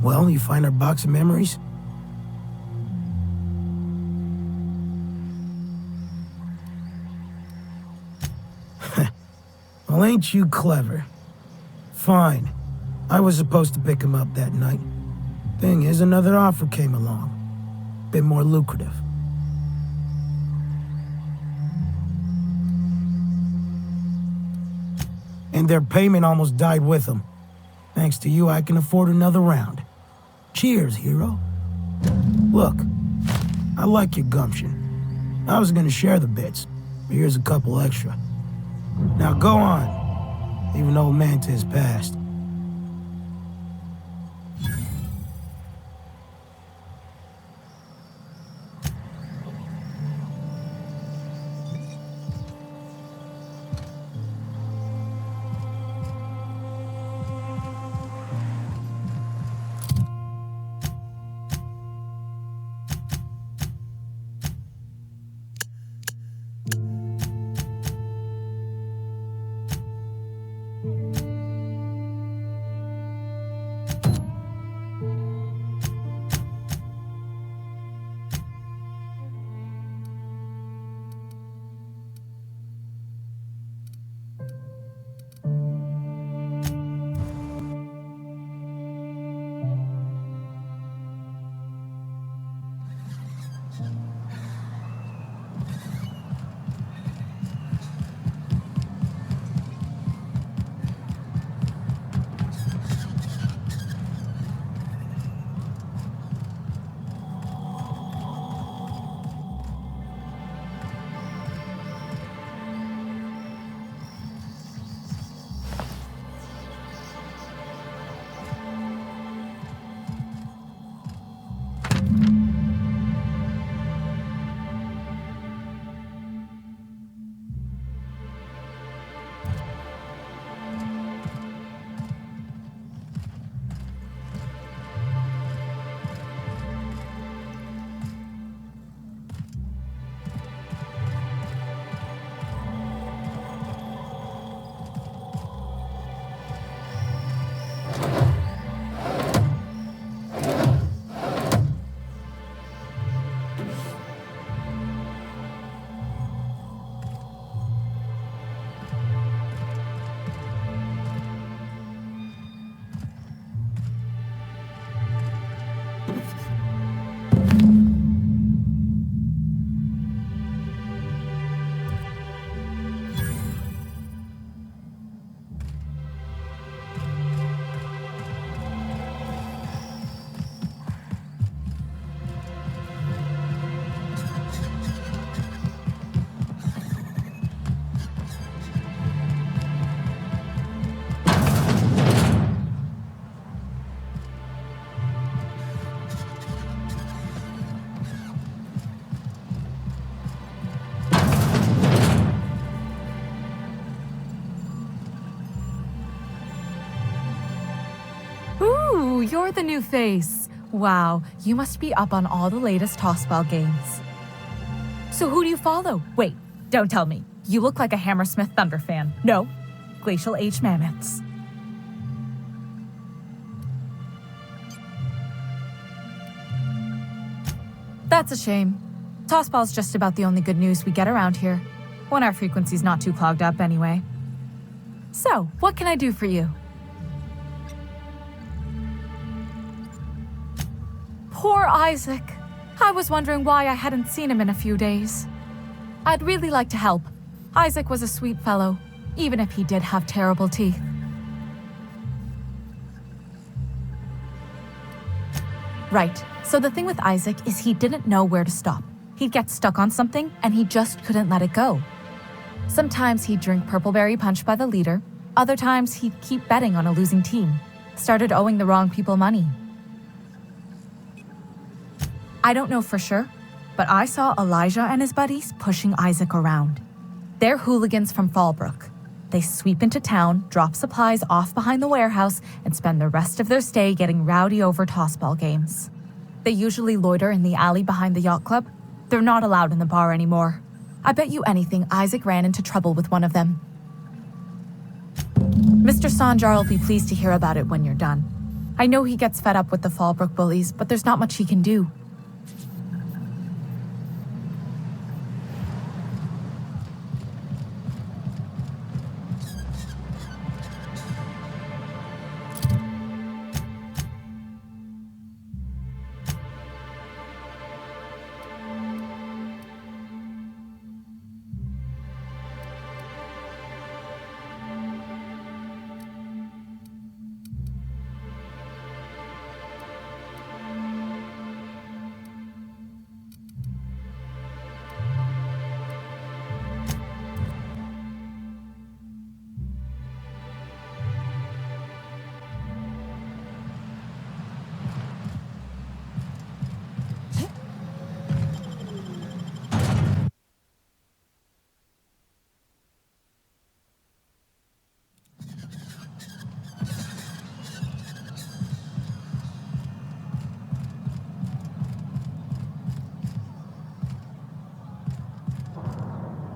[SPEAKER 21] Well, you find our box of memories? Well, ain't you clever? Fine. I was supposed to pick him up that night. Thing is, another offer came along. Bit more lucrative. And their payment almost died with them. Thanks to you, I can afford another round. Cheers, hero. Look, I like your gumption. I was gonna share the bits, but here's a couple extra. Now go on, even old Manta's passed.
[SPEAKER 19] You're the new face. Wow, you must be up on all the latest tossball games. So who do you follow?
[SPEAKER 1] Wait, don't tell me. You look like a Hammersmith Thunder fan. No, Glacial H Mammoths.
[SPEAKER 19] That's a shame. Tossball's just about the only good news we get around here, when our frequency's not too clogged up anyway. So, what can I do for you? Poor Isaac. I was wondering why I hadn't seen him in a few days. I'd really like to help. Isaac was a sweet fellow, even if he did have terrible teeth. Right, so the thing with Isaac is he didn't know where to stop. He'd get stuck on something, and he just couldn't let it go. Sometimes he'd drink Purpleberry Punch by the liter. Other times he'd keep betting on a losing team. Started owing the wrong people money. I don't know for sure,
[SPEAKER 1] but I saw Elijah and his buddies pushing Isaac around. They're hooligans from Fallbrook. They sweep into town, drop supplies off behind the warehouse, and spend the rest of their stay getting rowdy over tossball games. They usually loiter in the alley behind the yacht club. They're not allowed in the bar anymore. I bet you anything Isaac ran into trouble with one of them. Mr. Sanjar will be pleased to hear about it when you're done. I know he gets fed up with the Fallbrook bullies, but there's not much he can do.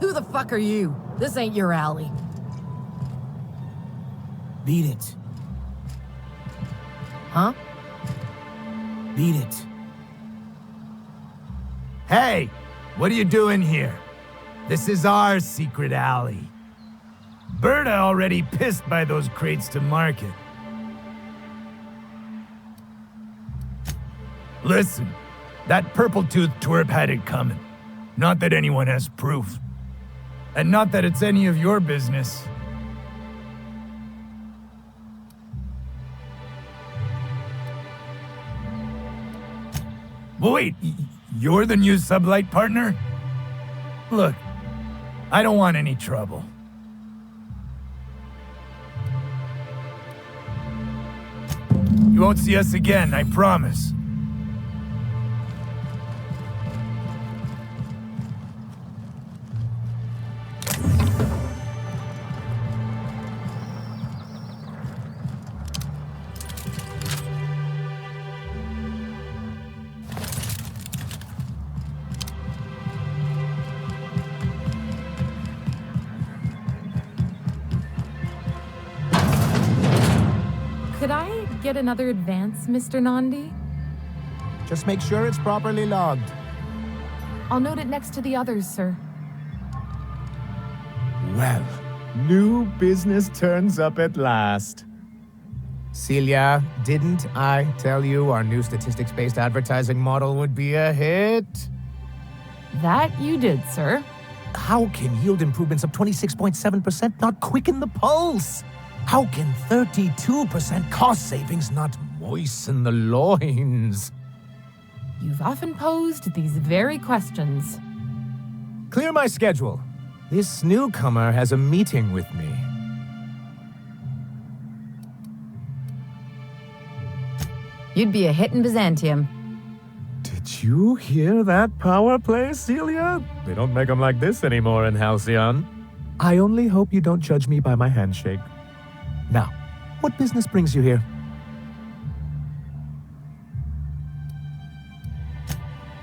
[SPEAKER 5] Who the fuck are you? This ain't your alley.
[SPEAKER 21] Beat it.
[SPEAKER 5] Huh?
[SPEAKER 21] Beat it.
[SPEAKER 22] Hey, what are you doing here? This is our secret alley. Berta already pissed by those crates to market. Listen, that purple-toothed twerp had it coming. Not that anyone has proof. And not that it's any of your business. Wait, you're the new sublight partner? Look, I don't want any trouble. You won't see us again, I promise.
[SPEAKER 13] Could I get another advance, Mr. Nandi?
[SPEAKER 23] Just make sure it's properly logged.
[SPEAKER 13] I'll note it next to the others, sir.
[SPEAKER 24] Well, new business turns up at last.
[SPEAKER 23] Celia, didn't I tell you our new statistics-based advertising model would be a hit?
[SPEAKER 13] That you did, sir.
[SPEAKER 23] How can yield improvements of 26.7% not quicken the pulse? How can 32% cost savings not moisten the loins?
[SPEAKER 13] You've often posed these very questions.
[SPEAKER 23] Clear my schedule. This newcomer has a meeting with me.
[SPEAKER 16] You'd be a hit in Byzantium.
[SPEAKER 24] Did you hear that power play, Celia? They don't make them like this anymore in Halcyon. I only hope you don't judge me by my handshake.
[SPEAKER 23] Now, what business brings you here?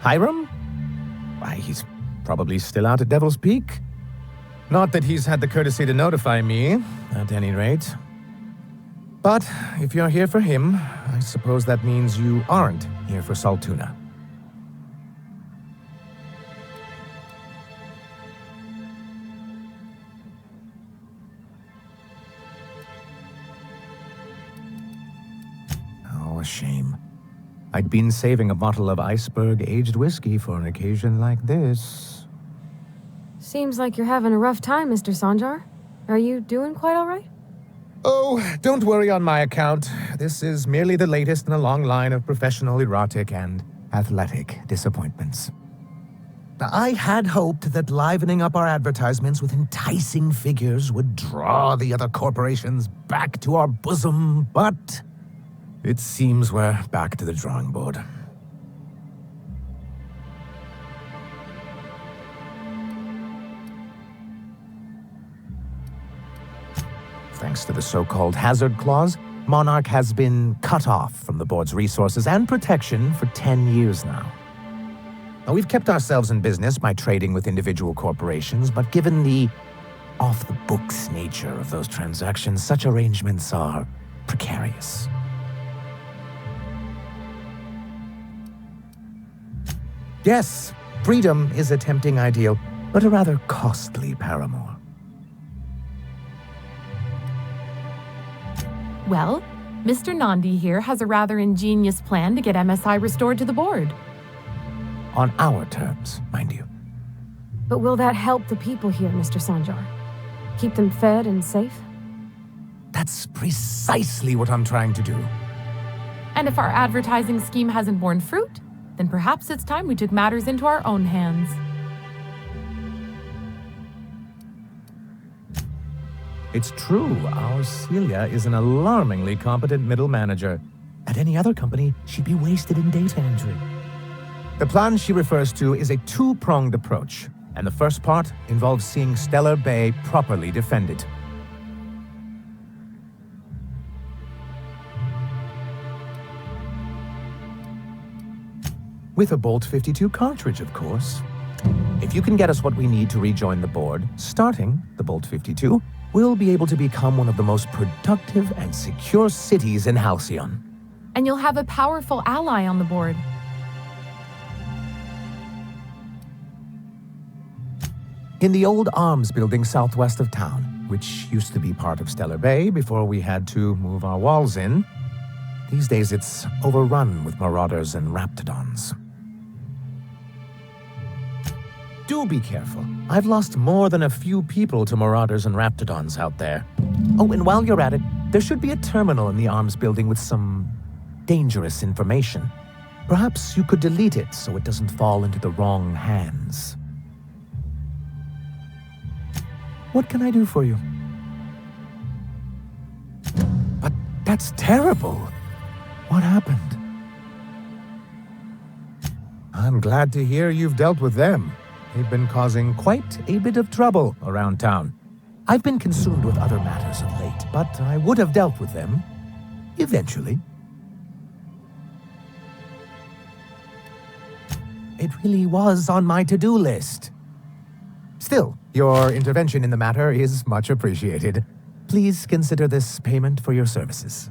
[SPEAKER 23] Hiram? Why, he's probably still out at Devil's Peak. Not that he's had the courtesy to notify me, at any rate. But if you're here for him, I suppose that means you aren't here for Saltuna. Oh, a shame. I'd been saving a bottle of iceberg-aged whiskey for an occasion like this.
[SPEAKER 2] Seems like you're having a rough time, Mr. Sanjar. Are you doing quite all right?
[SPEAKER 23] Oh, don't worry on my account. This is merely the latest in a long line of professional erotic and athletic disappointments. Now, I had hoped that livening up our advertisements with enticing figures would draw the other corporations back to our bosom, but it seems we're back to the drawing board. Thanks to the so-called hazard clause, Monarch has been cut off from the board's resources and protection for 10 years now. Now, we've kept ourselves in business by trading with individual corporations, but given the off-the-books nature of those transactions, such arrangements are precarious. Yes, freedom is a tempting ideal, but a rather costly paramour.
[SPEAKER 13] Well, Mr. Nandi here has a rather ingenious plan to get MSI restored to the board.
[SPEAKER 23] On our terms, mind you.
[SPEAKER 2] But will that help the people here, Mr. Sanjar? Keep them fed and safe?
[SPEAKER 23] That's precisely what I'm trying to do.
[SPEAKER 13] And if our advertising scheme hasn't borne fruit, then perhaps it's time we took matters into our own hands.
[SPEAKER 23] It's true, our Celia is an alarmingly competent middle manager. At any other company, she'd be wasted in data entry. The plan she refers to is a two-pronged approach, and the first part involves seeing Stellar Bay properly defended. With a Bolt 52 cartridge, of course. If you can get us what we need to rejoin the board, starting the Bolt 52, we'll be able to become one of the most productive and secure cities in Halcyon.
[SPEAKER 13] And you'll have a powerful ally on the board.
[SPEAKER 23] In the old arms building southwest of town, which used to be part of Stellar Bay before we had to move our walls in, these days it's overrun with marauders and raptidons. Do be careful. I've lost more than a few people to marauders and raptidons out there. Oh, and while you're at it, there should be a terminal in the arms building with some dangerous information. Perhaps you could delete it so it doesn't fall into the wrong hands. What can I do for you? But that's terrible. What happened? I'm glad to hear you've dealt with them. They've been causing quite a bit of trouble around town. I've been consumed with other matters of late, but I would have dealt with them eventually. It really was on my to-do list. Still, your intervention in the matter is much appreciated. Please consider this payment for your services.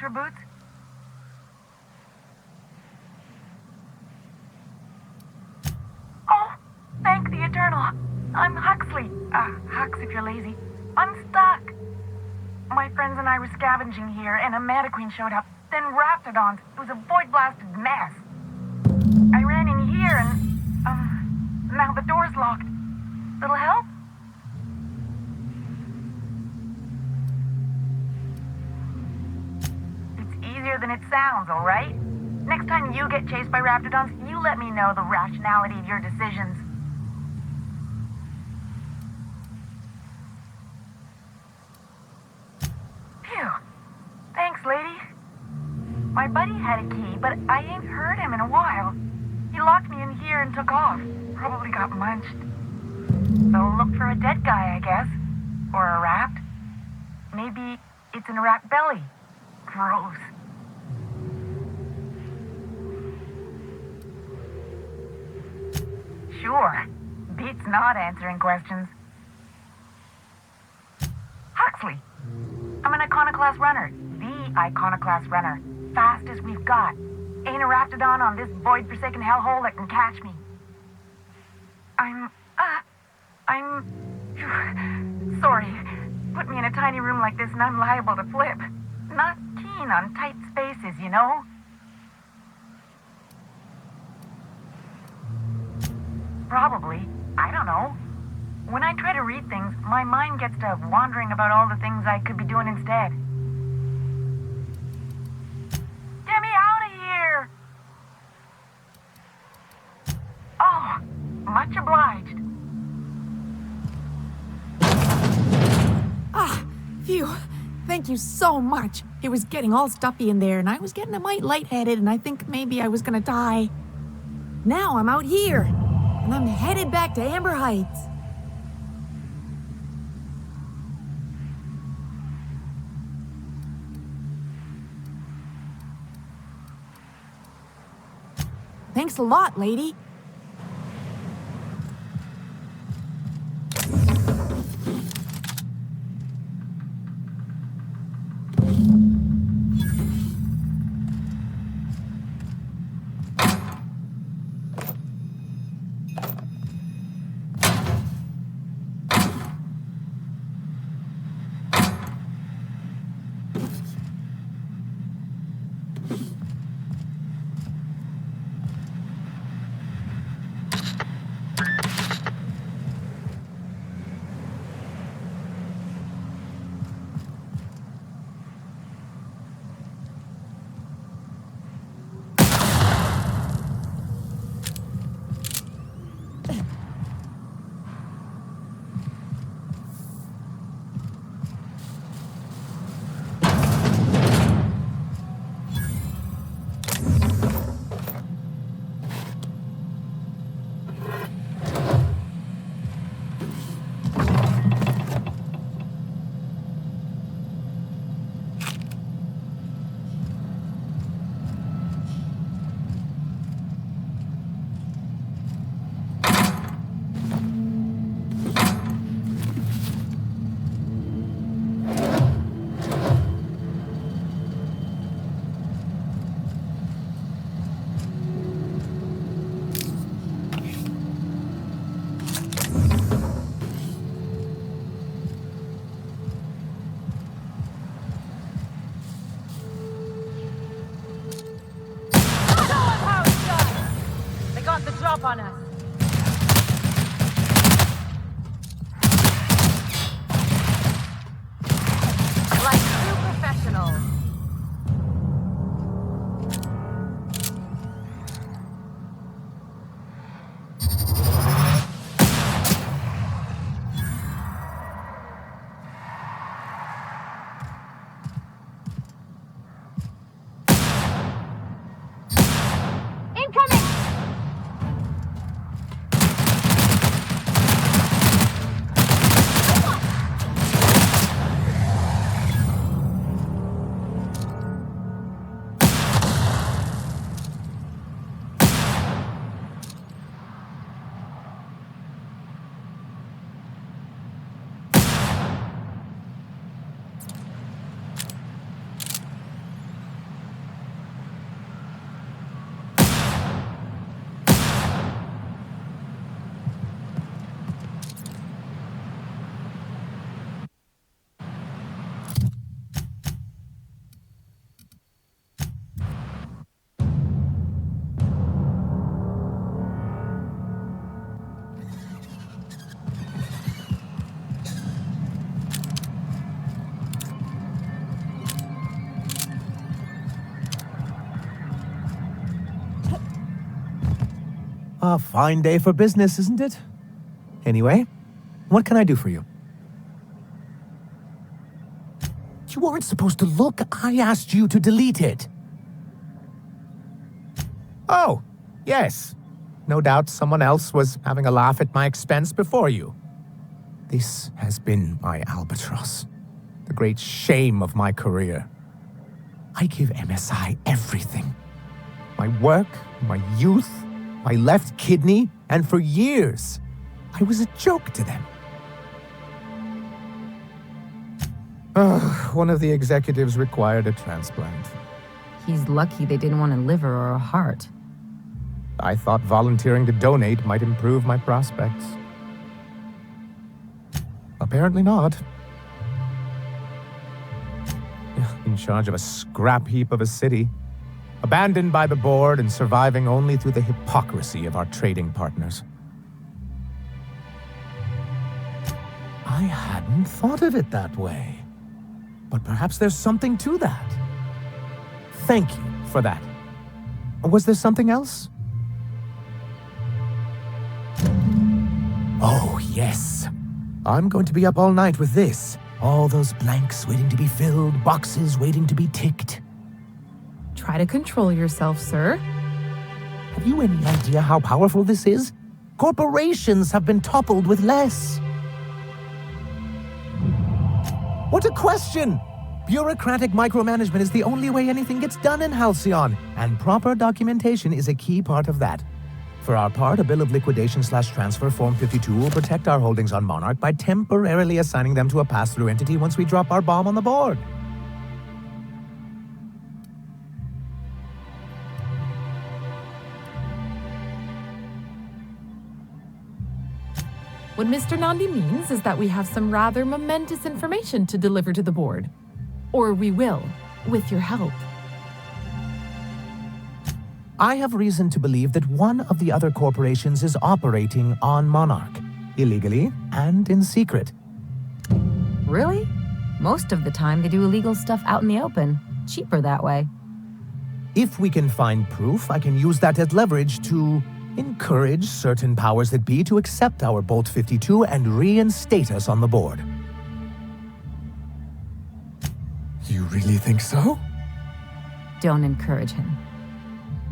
[SPEAKER 4] for boots? Oh, thank the Eternal. I'm Huxley. Hux if you're lazy. I'm stuck. My friends and I were scavenging here, and a Mantiqueen showed up. Then Raptidons. It was a void-blasted mess. I ran in here, and, now the door's locked. Little help? It's easier than it sounds, all right? Next time you get chased by Raptidons, you let me know the rationality of your decisions. Phew. Thanks, lady. My buddy had a key, but I ain't heard him in a while. He locked me in here and took off. Probably got munched. So look for a dead guy, I guess. Or a rat. Maybe it's in a rat belly. Gross. Sure. Beats not answering questions. Huxley. I'm an Iconoclast runner. The Iconoclast runner. Fastest we've got. Ain't a Raptidon on this void-forsaken hellhole that can catch me. I'm sorry. Put me in a tiny room like this and I'm liable to flip. Not keen on tight spaces, you know? Probably. I don't know. When I try to read things, my mind gets to wandering about all the things I could be doing instead. Get me out of here! Oh, much obliged.
[SPEAKER 13] Phew. Thank you so much. It was getting all stuffy in there, and I was getting a mite lightheaded, and I think maybe I was gonna die. Now I'm out here, and I'm headed back to Amber Heights. Thanks a lot, lady.
[SPEAKER 4] Drop on us. Like true professionals.
[SPEAKER 23] A fine day for business, isn't it? Anyway, what can I do for you? You weren't supposed to look. I asked you to delete it. Oh, yes. No doubt someone else was having a laugh at my expense before you. This has been my albatross, the great shame of my career. I give MSI everything. My work, my youth, my left kidney, and for years, I was a joke to them. One of the executives required a transplant.
[SPEAKER 16] He's lucky they didn't want a liver or a heart.
[SPEAKER 23] I thought volunteering to donate might improve my prospects. Apparently not. In charge of a scrap heap of a city, abandoned by the board and surviving only through the hypocrisy of our trading partners. I hadn't thought of it that way. But perhaps there's something to that. Thank you for that. Was there something else? Oh, yes. I'm going to be up all night with this. All those blanks waiting to be filled, boxes waiting to be ticked.
[SPEAKER 13] Try to control yourself, sir.
[SPEAKER 23] Have you any idea how powerful this is? Corporations have been toppled with less. What a question! Bureaucratic micromanagement is the only way anything gets done in Halcyon, and proper documentation is a key part of that. For our part, a bill of liquidation/transfer Form 52 will protect our holdings on Monarch by temporarily assigning them to a pass-through entity once we drop our bomb on the board.
[SPEAKER 13] What Mr. Nandi means is that we have some rather momentous information to deliver to the board. Or we will, with your help.
[SPEAKER 23] I have reason to believe that one of the other corporations is operating on Monarch, illegally and in secret.
[SPEAKER 16] Really? Most of the time they do illegal stuff out in the open. Cheaper that way.
[SPEAKER 23] If we can find proof, I can use that as leverage to encourage certain powers that be to accept our Bolt 52 and reinstate us on the board.
[SPEAKER 24] You really think so?
[SPEAKER 16] Don't encourage him.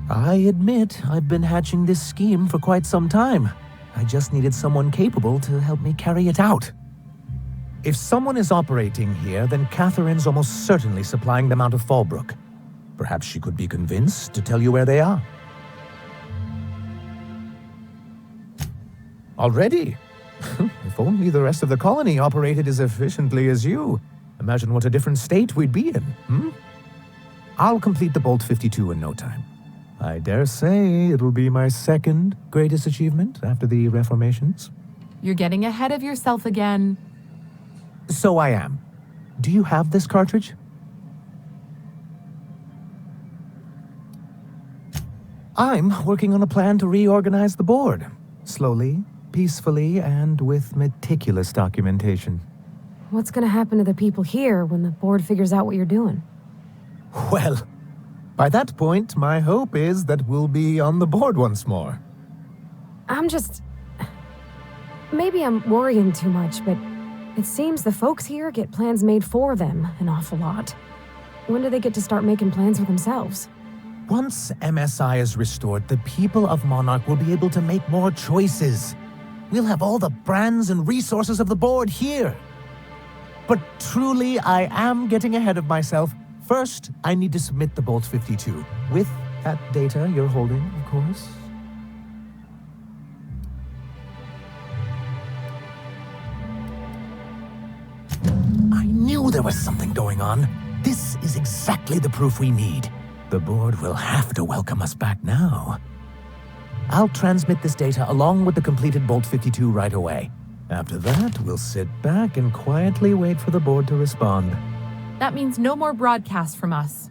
[SPEAKER 23] I admit I've been hatching this scheme for quite some time. I just needed someone capable to help me carry it out. If someone is operating here, then Catherine's almost certainly supplying them out of Fallbrook. Perhaps she could be convinced to tell you where they are. Already? If only the rest of the colony operated as efficiently as you. Imagine what a different state we'd be in, I'll complete the Bolt 52 in no time. I dare say it'll be my second greatest achievement after the reformations.
[SPEAKER 13] You're getting ahead of yourself again.
[SPEAKER 23] So I am. Do you have this cartridge? I'm working on a plan to reorganize the board. Slowly, peacefully, and with meticulous documentation.
[SPEAKER 2] What's gonna happen to the people here when the board figures out what you're doing?
[SPEAKER 23] Well, by that point, my hope is that we'll be on the board once more.
[SPEAKER 2] Maybe I'm worrying too much, but it seems the folks here get plans made for them an awful lot. When do they get to start making plans for themselves?
[SPEAKER 23] Once MSI is restored, the people of Monarch will be able to make more choices. We'll have all the brands and resources of the board here. But truly, I am getting ahead of myself. First, I need to submit the Bolt 52, with that data you're holding, of course. I knew there was something going on. This is exactly the proof we need. The board will have to welcome us back now. I'll transmit this data along with the completed Bolt 52 right away. After that, we'll sit back and quietly wait for the board to respond.
[SPEAKER 13] That means no more broadcasts from us.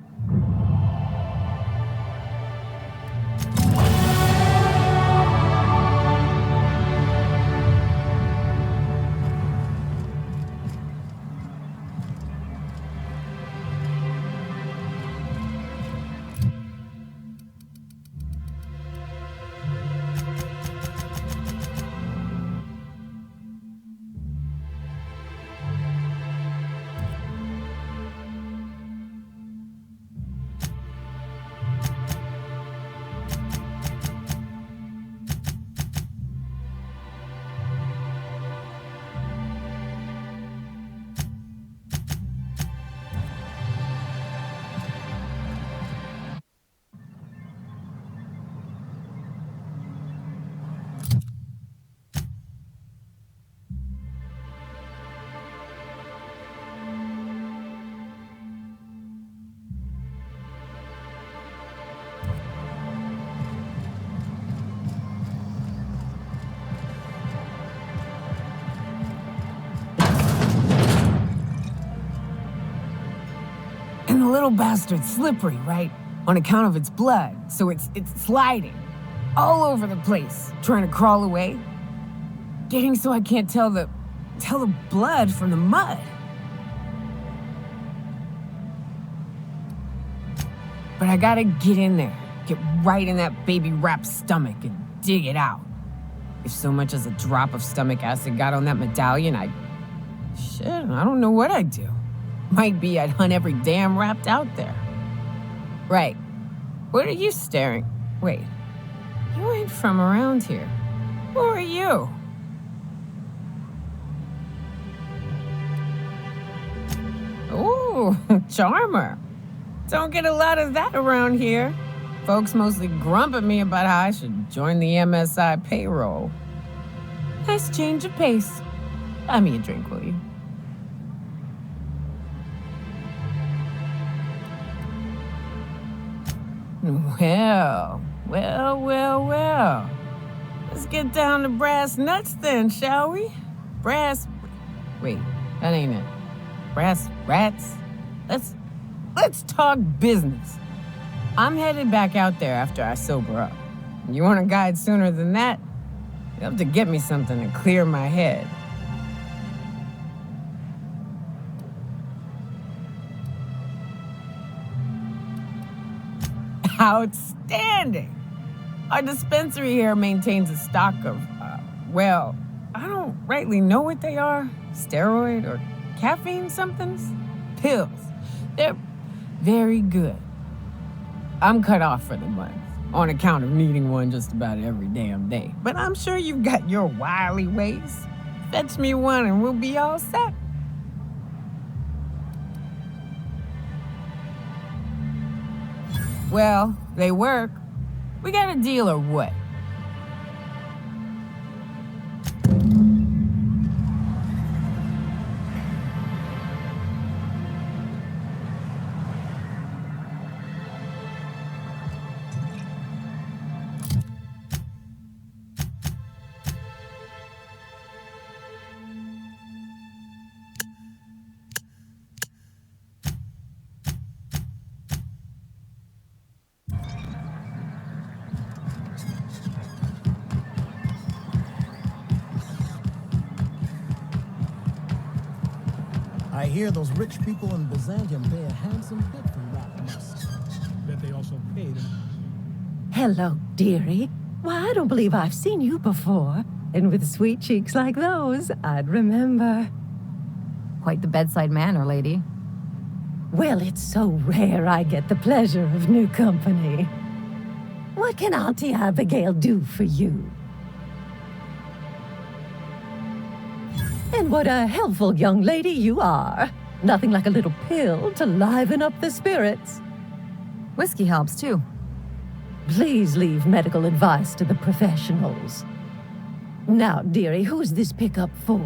[SPEAKER 5] little bastard's slippery, right? On account of its blood, so it's sliding all over the place, trying to crawl away. Getting so I can't tell the blood from the mud. But I gotta get in there, get right in that baby rap's stomach and dig it out. If so much as a drop of stomach acid got on that medallion, I don't know what I'd do. Might be I'd hunt every damn Rapt out there. Right. What are you staring? Wait. You ain't from around here. Who are you? Ooh, charmer. Don't get a lot of that around here. Folks mostly grump at me about how I should join the MSI payroll. Nice change of pace. Buy me a drink, will you? Well. Let's get down to brass nuts then, shall we? Wait, that ain't it. Brass rats? Let's talk business. I'm headed back out there after I sober up. You want a guide sooner than that? You have to get me something to clear my head. Outstanding! Our dispensary here maintains a stock of, I don't rightly know what they are. Steroid or caffeine somethings? Pills. They're very good. I'm cut off for the month, on account of needing one just about every damn day. But I'm sure you've got your wily ways. Fetch me one and we'll be all set. Well, they work. We got a deal or what?
[SPEAKER 17] I hear those rich people in Byzantium pay a handsome bit for rat musk. Bet they also paid him.
[SPEAKER 7] Hello, dearie. Why, I don't believe I've seen you before. And with sweet cheeks like those, I'd remember.
[SPEAKER 16] Quite the bedside manner, lady.
[SPEAKER 7] Well, it's so rare I get the pleasure of new company. What can Auntie Abigail do for you? And what a helpful young lady you are. Nothing like a little pill to liven up the spirits.
[SPEAKER 16] Whiskey helps, too.
[SPEAKER 7] Please leave medical advice to the professionals. Now, dearie, who's this pickup for?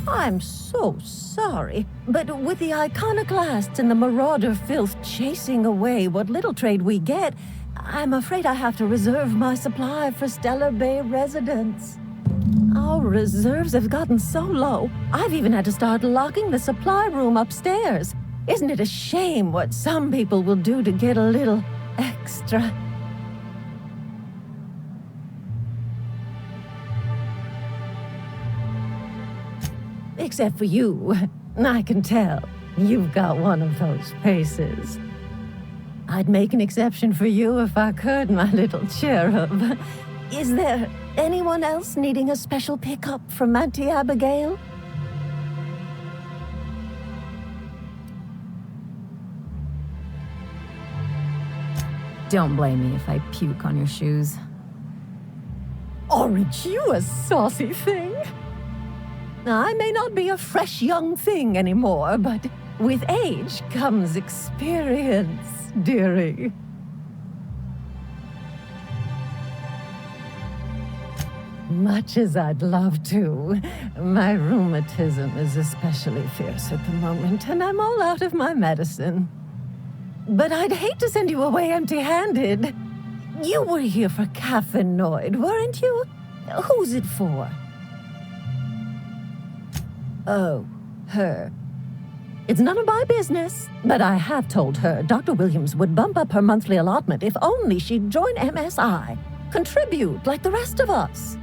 [SPEAKER 7] I'm so sorry, but with the iconoclasts and the marauder filth chasing away what little trade we get, I'm afraid I have to reserve my supply for Stellar Bay residents. Our reserves have gotten so low, I've even had to start locking the supply room upstairs. Isn't it a shame what some people will do to get a little extra? Except for you. I can tell. You've got one of those faces. I'd make an exception for you if I could, my little cherub. Is there anyone else needing a special pickup from Auntie Abigail?
[SPEAKER 16] Don't blame me if I puke on your shoes.
[SPEAKER 7] Aren't you a saucy thing? I may not be a fresh young thing anymore, but with age comes experience, dearie. Much as I'd love to, my rheumatism is especially fierce at the moment, and I'm all out of my medicine. But I'd hate to send you away empty-handed. You were here for Caffeinoid, weren't you? Who's it for? Oh, her. It's none of my business. But I have told her Dr. Williams would bump up her monthly allotment if only she'd join MSI. Contribute like the rest of us.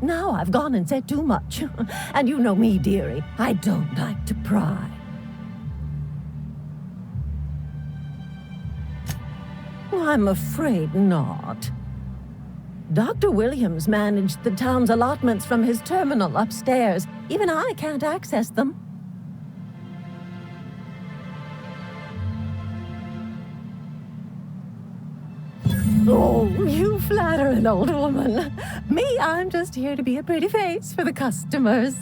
[SPEAKER 7] Now I've gone and said too much. And you know me, dearie. I don't like to pry. I'm afraid not. Dr. Williams managed the town's allotments from his terminal upstairs. Even I can't access them. Oh, you flatter an old woman. Me, I'm just here to be a pretty face for the customers.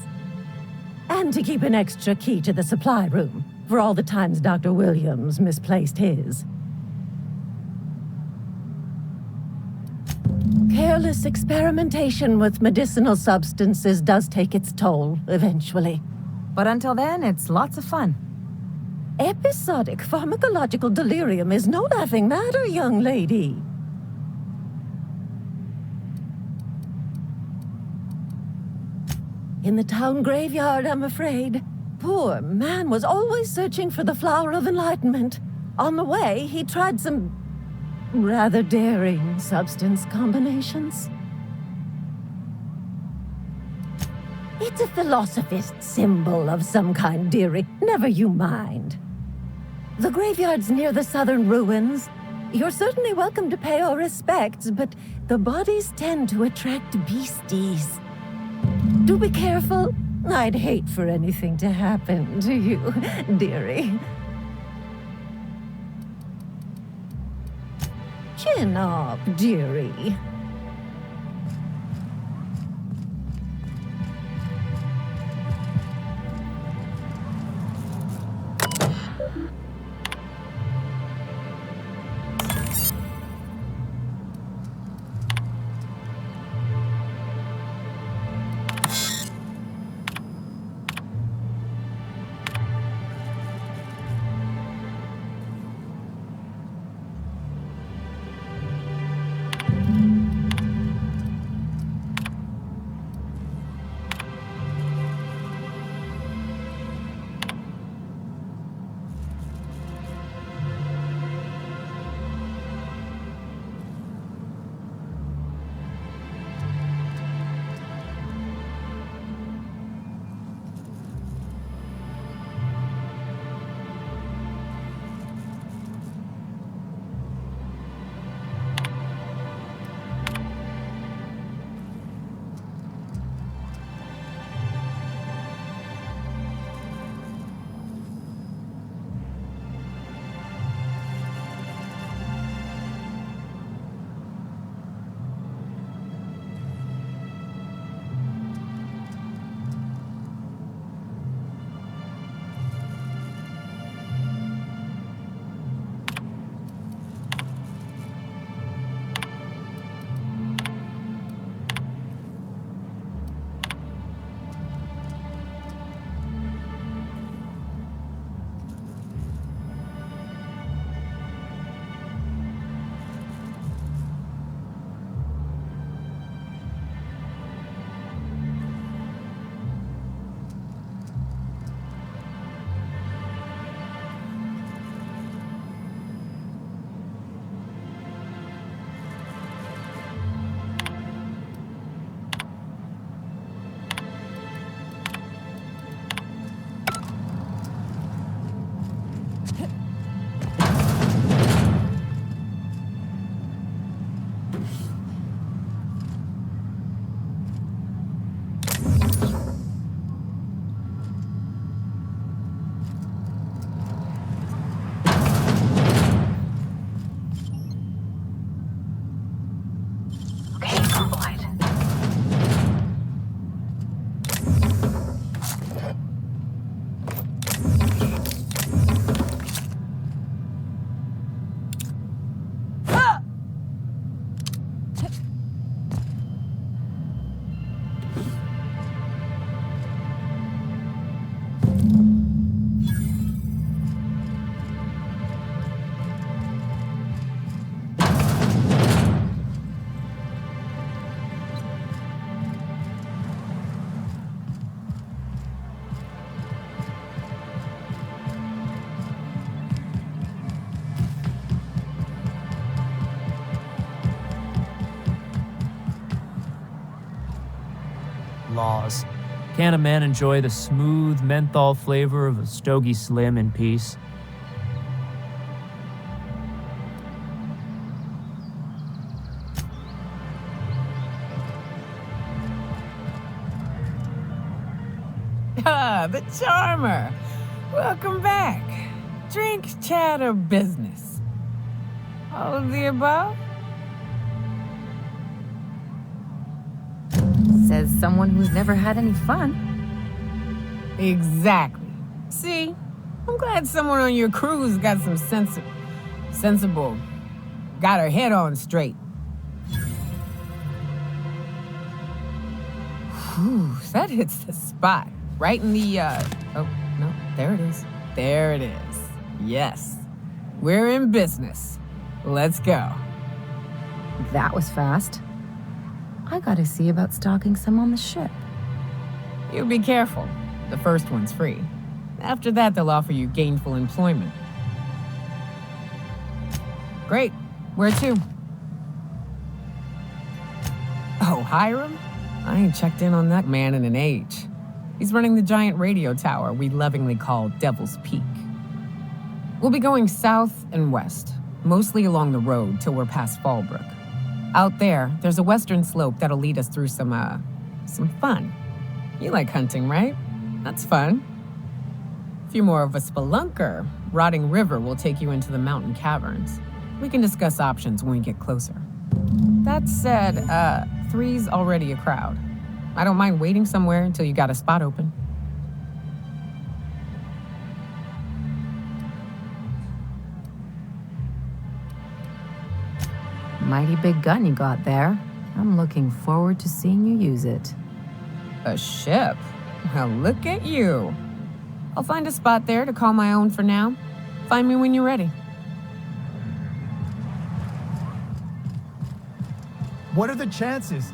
[SPEAKER 7] And to keep an extra key to the supply room for all the times Dr. Williams misplaced his. Careless experimentation with medicinal substances does take its toll, eventually.
[SPEAKER 16] But until then, it's lots of fun.
[SPEAKER 7] Episodic pharmacological delirium is no laughing matter, young lady. In the town graveyard, I'm afraid. Poor man was always searching for the flower of enlightenment. On the way, he tried some rather daring substance combinations. It's a philosophist symbol of some kind, dearie. Never you mind. The graveyard's near the southern ruins. You're certainly welcome to pay our respects, but the bodies tend to attract beasties. Do be careful. I'd hate for anything to happen to you, dearie. Chin up, dearie.
[SPEAKER 15] Laws. Can't a man enjoy the smooth menthol flavor of a Stogie Slim in peace?
[SPEAKER 5] Ah, the charmer. Welcome back. Drink, chat, or business? All of the above?
[SPEAKER 16] Says someone who's never had any fun.
[SPEAKER 5] Exactly. See? I'm glad someone on your crew's got some sensible, got her head on straight. Whew, that hits the spot. Right in the, oh, no, there it is. There it is. Yes. We're in business. Let's go.
[SPEAKER 16] That was fast. I gotta see about stalking some on the ship.
[SPEAKER 5] You be careful. The first one's free. After that, they'll offer you gainful employment. Great. Where to? Oh, Hiram? I ain't checked in on that man in an age. He's running the giant radio tower we lovingly call Devil's Peak. We'll be going south and west, mostly along the road till we're past Fallbrook. Out there, there's a western slope that'll lead us through some fun. You like hunting, right? That's fun. If you're more of a spelunker, Rotting River will take you into the mountain caverns. We can discuss options when we get closer. That said, 3's already a crowd. I don't mind waiting somewhere until you got a spot open.
[SPEAKER 16] Mighty big gun you got there. I'm looking forward to seeing you use it.
[SPEAKER 5] A ship? Well, look at you. I'll find a spot there to call my own for now. Find me when you're ready.
[SPEAKER 22] What are the chances?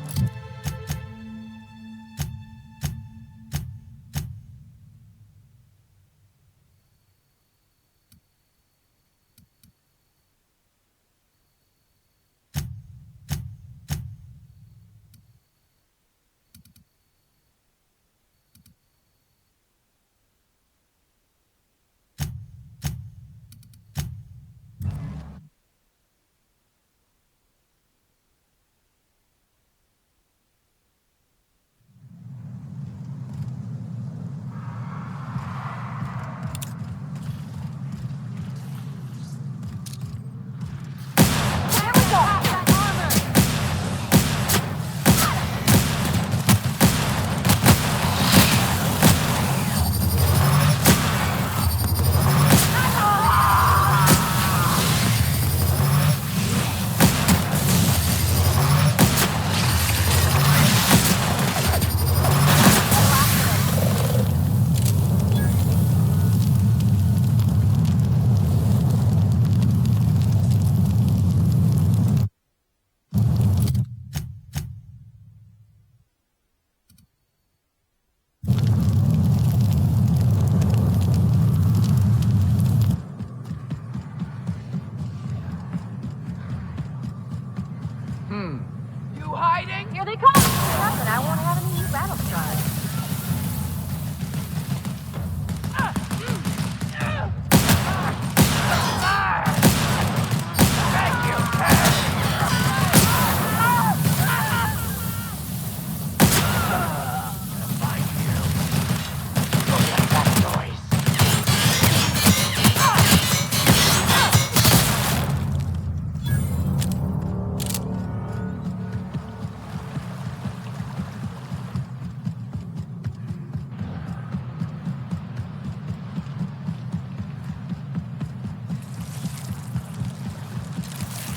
[SPEAKER 8] You hiding?
[SPEAKER 1] Here they come! Nothing, I won't have any new battle scars.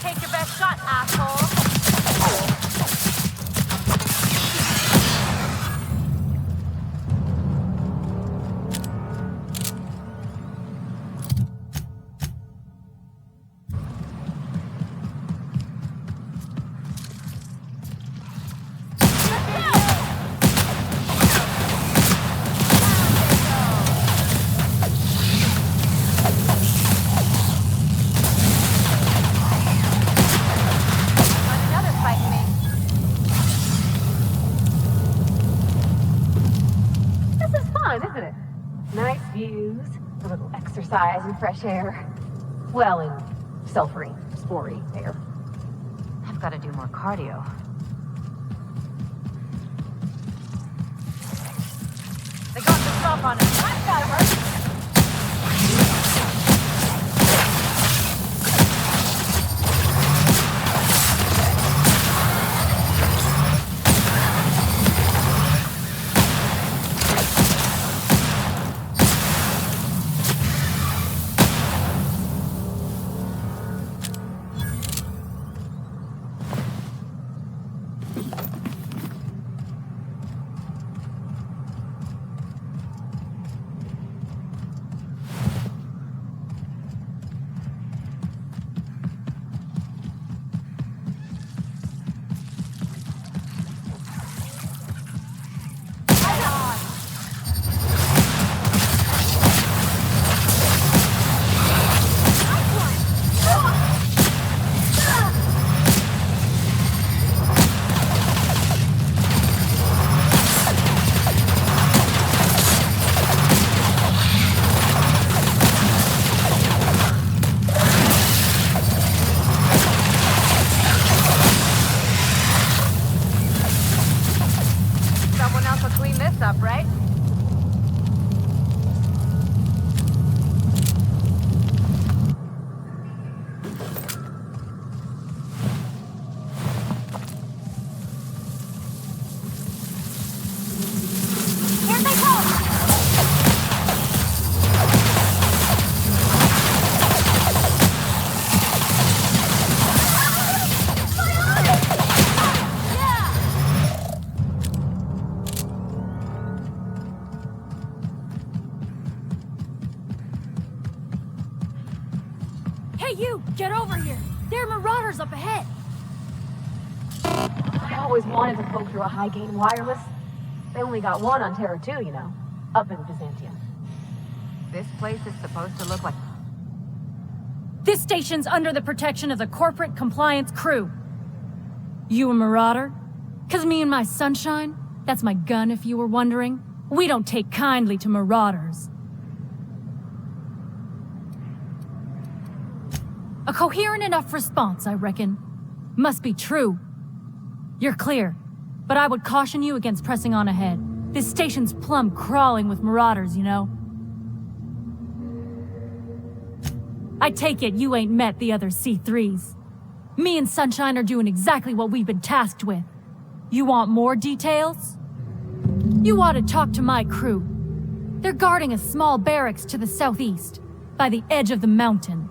[SPEAKER 1] Take your best shot, asshole!
[SPEAKER 2] exercise and fresh air. Well, and sulfury, spory air.
[SPEAKER 16] I've got to do more cardio.
[SPEAKER 2] They got the drop on us. I've got her.
[SPEAKER 9] Get over here! There are marauders up ahead!
[SPEAKER 2] I always wanted to poke through a high-gain wireless. They only got one on Terra 2, you know, up in Byzantium.
[SPEAKER 16] This place is supposed to look like...
[SPEAKER 9] This station's under the protection of the corporate compliance crew. You a marauder? 'Cause me and my sunshine, that's my gun if you were wondering, we don't take kindly to marauders. A coherent enough response, I reckon. Must be true. You're clear, but I would caution you against pressing on ahead. This station's plumb crawling with marauders, you know. I take it you ain't met the other C3s. Me and Sunshine are doing exactly what we've been tasked with. You want more details? You ought to talk to my crew. They're guarding a small barracks to the southeast, by the edge of the mountain.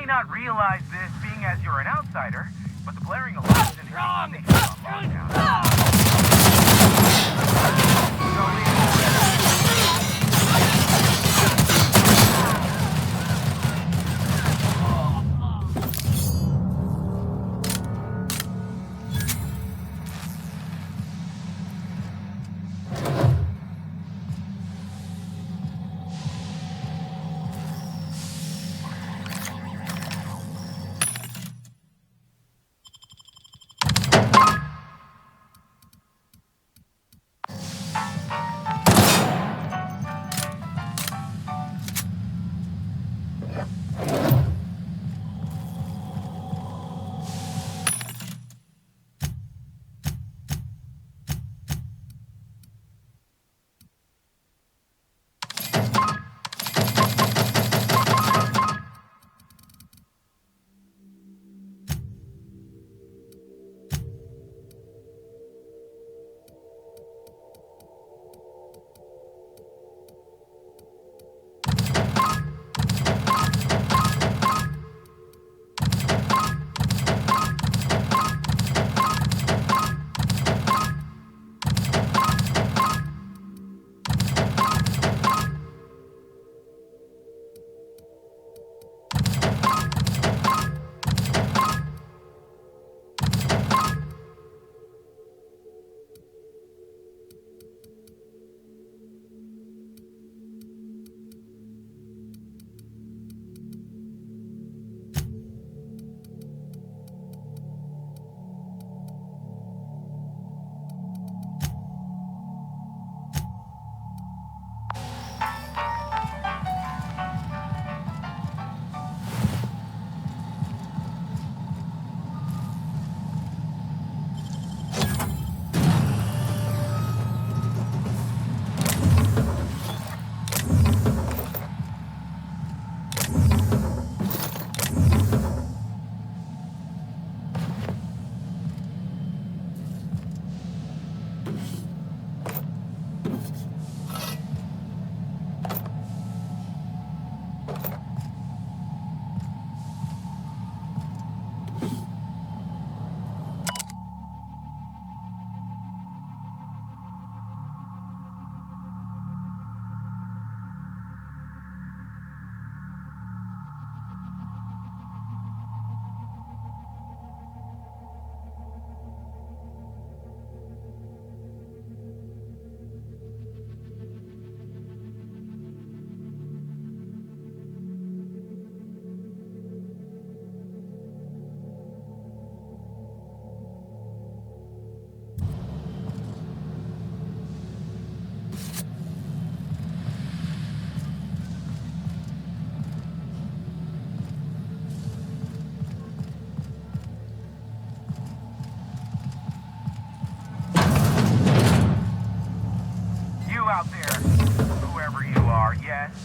[SPEAKER 3] not realize this being as you're an outsider, but the blaring alarms in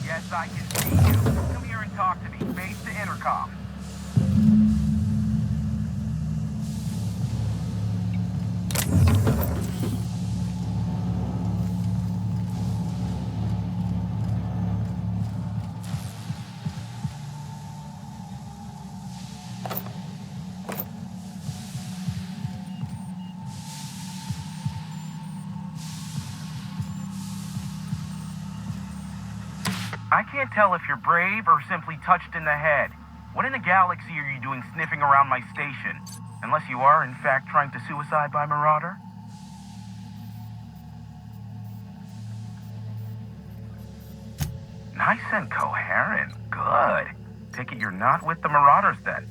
[SPEAKER 3] Yes, I can see you. Come here and talk to me. Face the intercom. I can't tell if you're brave or simply touched in the head. What in the galaxy are you doing sniffing around my station? Unless you are, in fact, trying to suicide by Marauder? Nice and coherent. Good. Take it you're not with the Marauders, then.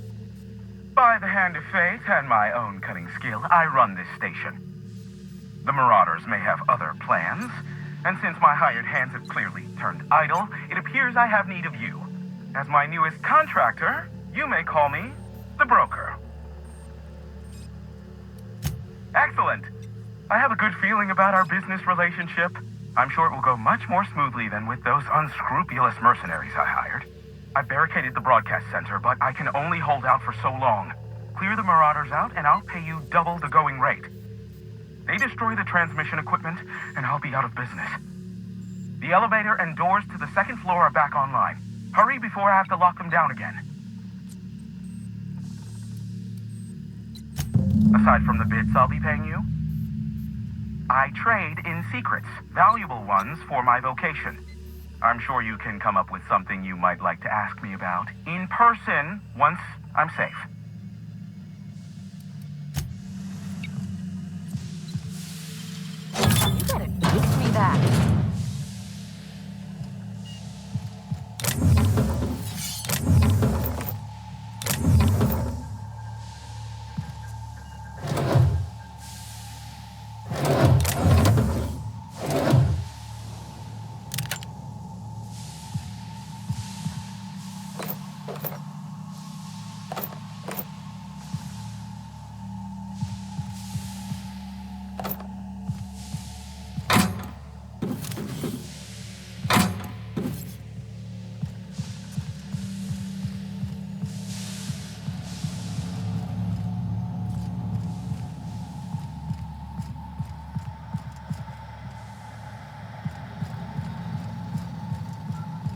[SPEAKER 3] By the hand of fate and my own cunning skill, I run this station. The Marauders may have other plans, and since my hired hands have clearly turned idle, it appears I have need of you. As my newest contractor, you may call me the Broker. Excellent. I have a good feeling about our business relationship. I'm sure it will go much more smoothly than with those unscrupulous mercenaries I hired. I barricaded the broadcast center, but I can only hold out for so long. Clear the Marauders out, and I'll pay you double the going rate. They destroy the transmission equipment, and I'll be out of business. The elevator and doors to the second floor are back online. Hurry before I have to lock them down again. aside from the bits I'll be paying you? I trade in secrets, valuable ones for my vocation. I'm sure you can come up with something you might like to ask me about in person once I'm safe.
[SPEAKER 1] You better teach me that.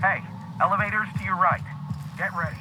[SPEAKER 3] Hey, elevators to your right. Get ready.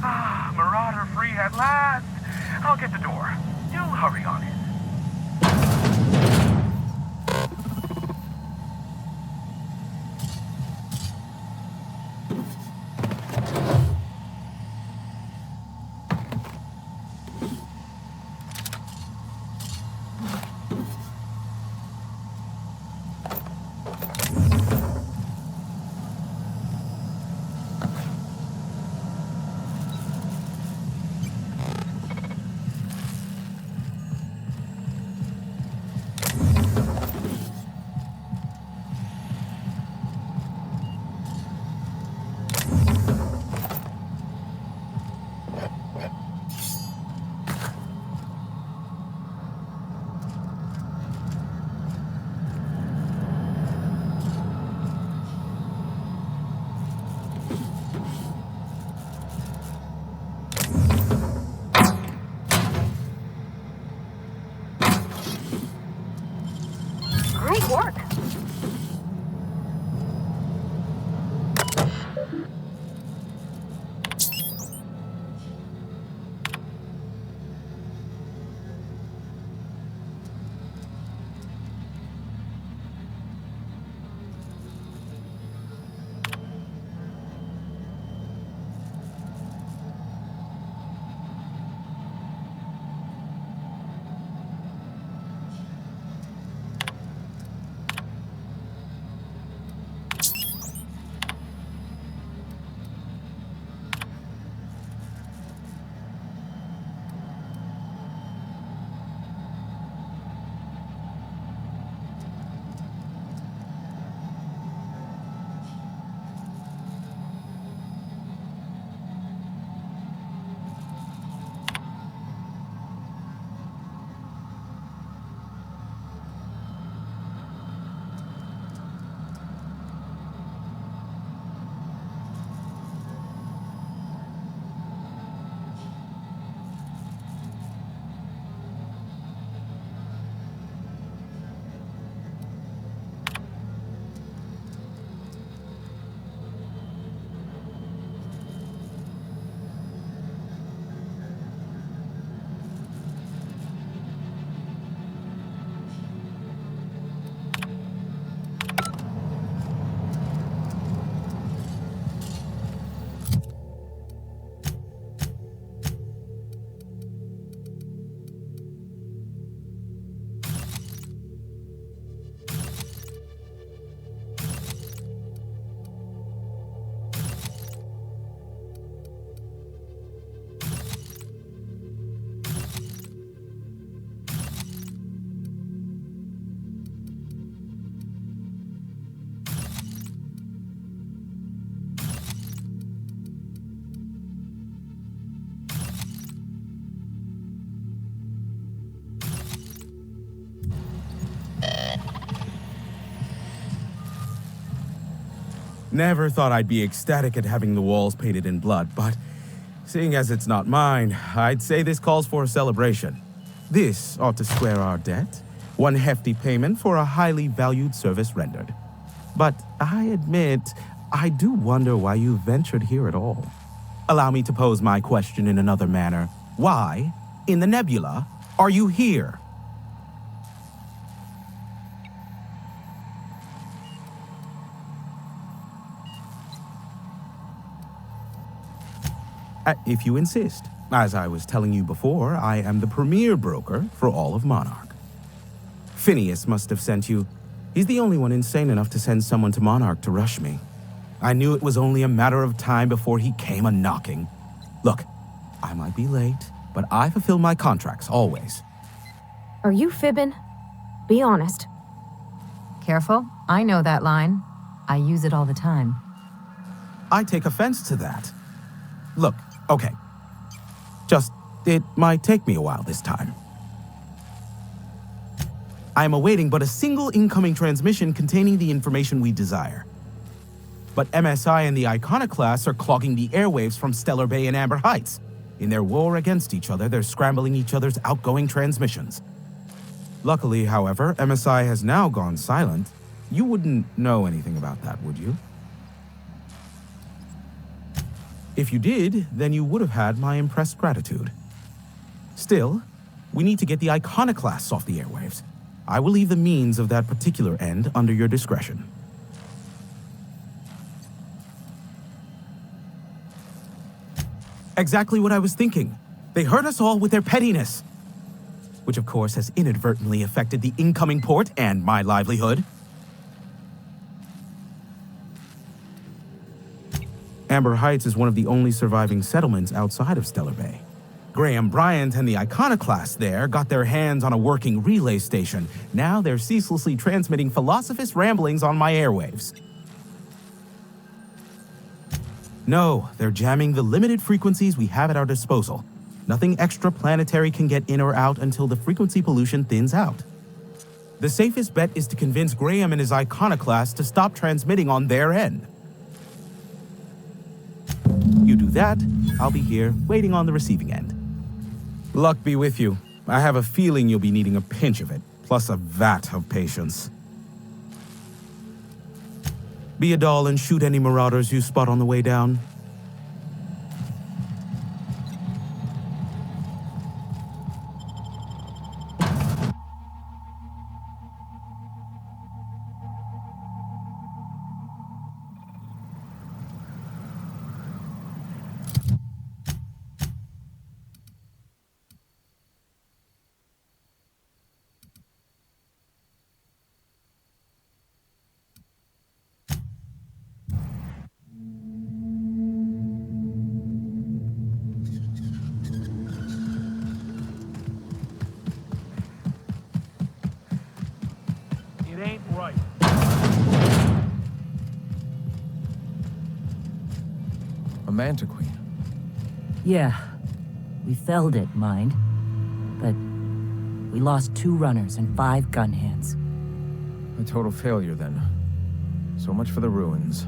[SPEAKER 3] Ah, Marauder free at last. I'll get the door. You hurry on in.
[SPEAKER 2] Great work.
[SPEAKER 10] Never thought I'd be ecstatic at having the walls painted in blood, but seeing as it's not mine, I'd say this calls for a celebration. This ought to square our debt. One hefty payment for a highly valued service rendered. But I admit, I do wonder why you ventured here at all. Allow me to pose my question in another manner. Why, in the nebula, are you here? If you insist. As I was telling you before, I am the premier broker for all of Monarch. Phineas must have sent you. He's the only one insane enough to send someone to Monarch to rush me. I knew it was only a matter of time before he came a-knocking. Look, I might be late, but I fulfill my contracts, always.
[SPEAKER 2] Are you fibbing? Be honest.
[SPEAKER 16] Careful, I know that line. I use it all the time.
[SPEAKER 10] I take offense to that. Look, okay. It might take me a while this time. I am awaiting but a single incoming transmission containing the information we desire. But MSI and the Iconoclasts are clogging the airwaves from Stellar Bay and Amber Heights. In their war against each other, they're scrambling each other's outgoing transmissions. Luckily, however, MSI has now gone silent. You wouldn't know anything about that, would you? If you did, then you would have had my impressed gratitude. Still, we need to get the iconoclasts off the airwaves. I will leave the means of that particular end under your discretion. Exactly what I was thinking. They hurt us all with their pettiness. Which of course has inadvertently affected the incoming port and my livelihood. Amber Heights is one of the only surviving settlements outside of Stellar Bay. Graham Bryant and the iconoclasts there got their hands on a working relay station. Now they're ceaselessly transmitting Philosophist ramblings on my airwaves. No, they're jamming the limited frequencies we have at our disposal. Nothing extraplanetary can get in or out until the frequency pollution thins out. The safest bet is to convince Graham and his iconoclasts to stop transmitting on their end. You do that, I'll be here, waiting on the receiving end. Luck be with you. I have a feeling you'll be needing a pinch of it, plus a vat of patience. Be a doll and shoot any marauders you spot on the way down.
[SPEAKER 22] It ain't right.
[SPEAKER 11] A Mantiqueen.
[SPEAKER 12] Yeah, we felled it, mind. But we lost 2 runners and 5 gun hands.
[SPEAKER 11] A total failure, then. So much for the ruins.